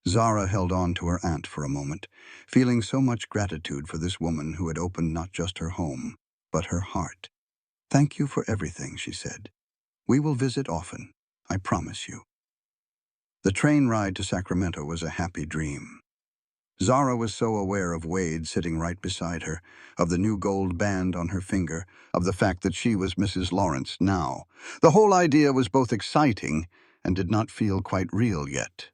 Zara held on to her aunt for a moment, feeling so much gratitude for this woman who had opened not just her home, but her heart. "Thank you for everything," she said. "We will visit often, I promise you." The train ride to Sacramento was a happy dream. Zara was so aware of Wade sitting right beside her, of the new gold band on her finger, of the fact that she was Mrs. Lawrence now. The whole idea was both exciting and did not feel quite real yet.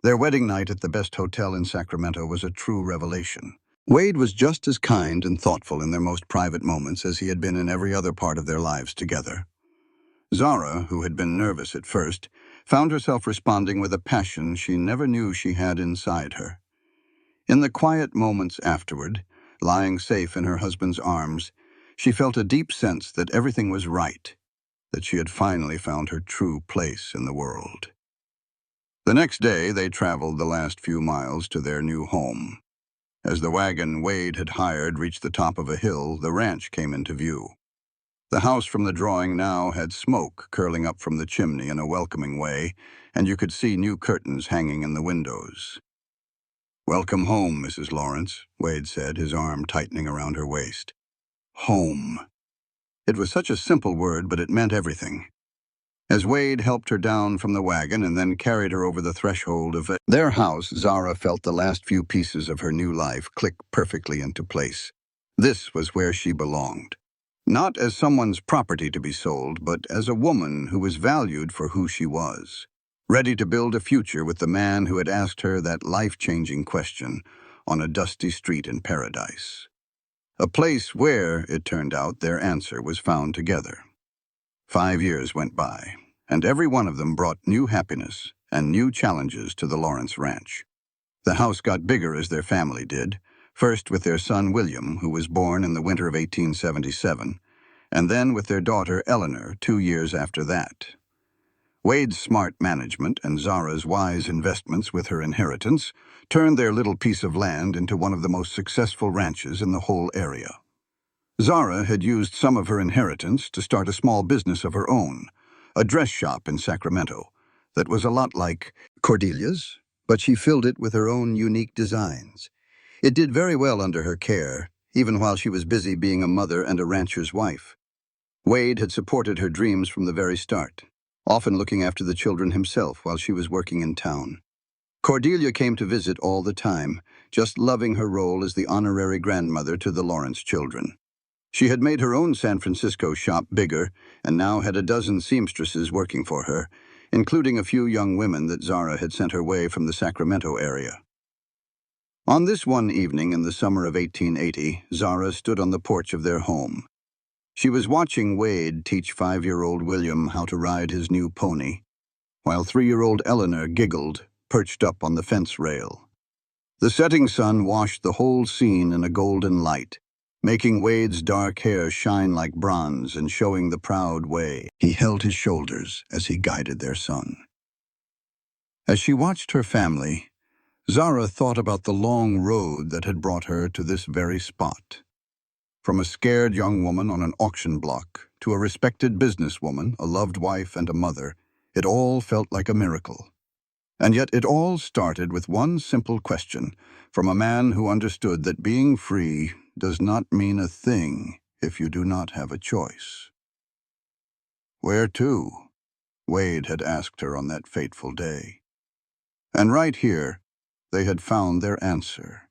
Their wedding night at the best hotel in Sacramento was a true revelation. Wade was just as kind and thoughtful in their most private moments as he had been in every other part of their lives together. Zara, who had been nervous at first, found herself responding with a passion she never knew she had inside her. In the quiet moments afterward, lying safe in her husband's arms, she felt a deep sense that everything was right, that she had finally found her true place in the world. The next day, they traveled the last few miles to their new home. As the wagon Wade had hired reached the top of a hill, the ranch came into view. The house from the drawing now had smoke curling up from the chimney in a welcoming way, and you could see new curtains hanging in the windows. "Welcome home, Mrs. Lawrence," Wade said, his arm tightening around her waist. Home. It was such a simple word, but it meant everything. As Wade helped her down from the wagon and then carried her over the threshold of their house, Zara felt the last few pieces of her new life click perfectly into place. This was where she belonged. Not as someone's property to be sold, but as a woman who was valued for who she was, ready to build a future with the man who had asked her that life-changing question on a dusty street in paradise. A place where, it turned out, their answer was found together. 5 years went by, and every one of them brought new happiness and new challenges to the Lawrence Ranch. The house got bigger as their family did, first with their son William, who was born in the winter of 1877, and then with their daughter Eleanor 2 years after that. Wade's smart management and Zara's wise investments with her inheritance turned their little piece of land into one of the most successful ranches in the whole area. Zara had used some of her inheritance to start a small business of her own, a dress shop in Sacramento, that was a lot like Cordelia's, but she filled it with her own unique designs. It did very well under her care, even while she was busy being a mother and a rancher's wife. Wade had supported her dreams from the very start, often looking after the children himself while she was working in town. Cordelia came to visit all the time, just loving her role as the honorary grandmother to the Lawrence children. She had made her own San Francisco shop bigger and now had a dozen seamstresses working for her, including a few young women that Zara had sent her way from the Sacramento area. On this one evening in the summer of 1880, Zara stood on the porch of their home. She was watching Wade teach 5-year-old William how to ride his new pony, while 3-year-old Eleanor giggled, perched up on the fence rail. The setting sun washed the whole scene in a golden light, making Wade's dark hair shine like bronze and showing the proud way he held his shoulders as he guided their son. As she watched her family, Zara thought about the long road that had brought her to this very spot. From a scared young woman on an auction block to a respected businesswoman, a loved wife, and a mother, it all felt like a miracle. And yet it all started with one simple question from a man who understood that being free does not mean a thing if you do not have a choice. Where to? Wade had asked her on that fateful day. And right here, they had found their answer.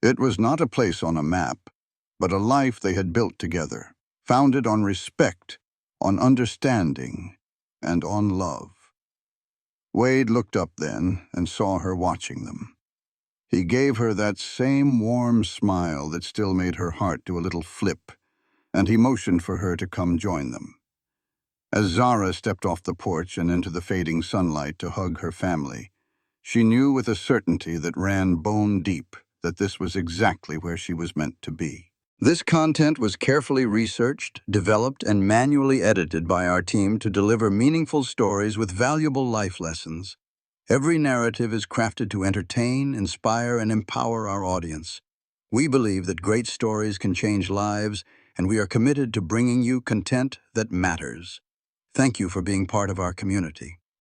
It was not a place on a map, but a life they had built together, founded on respect, on understanding, and on love. Wade looked up then and saw her watching them. He gave her that same warm smile that still made her heart do a little flip, and he motioned for her to come join them. As Zara stepped off the porch and into the fading sunlight to hug her family, she knew with a certainty that ran bone deep that this was exactly where she was meant to be. This content was carefully researched, developed, and manually edited by our team to deliver meaningful stories with valuable life lessons. Every narrative is crafted to entertain, inspire, and empower our audience. We believe that great stories can change lives, and we are committed to bringing you content that matters. Thank you for being part of our community.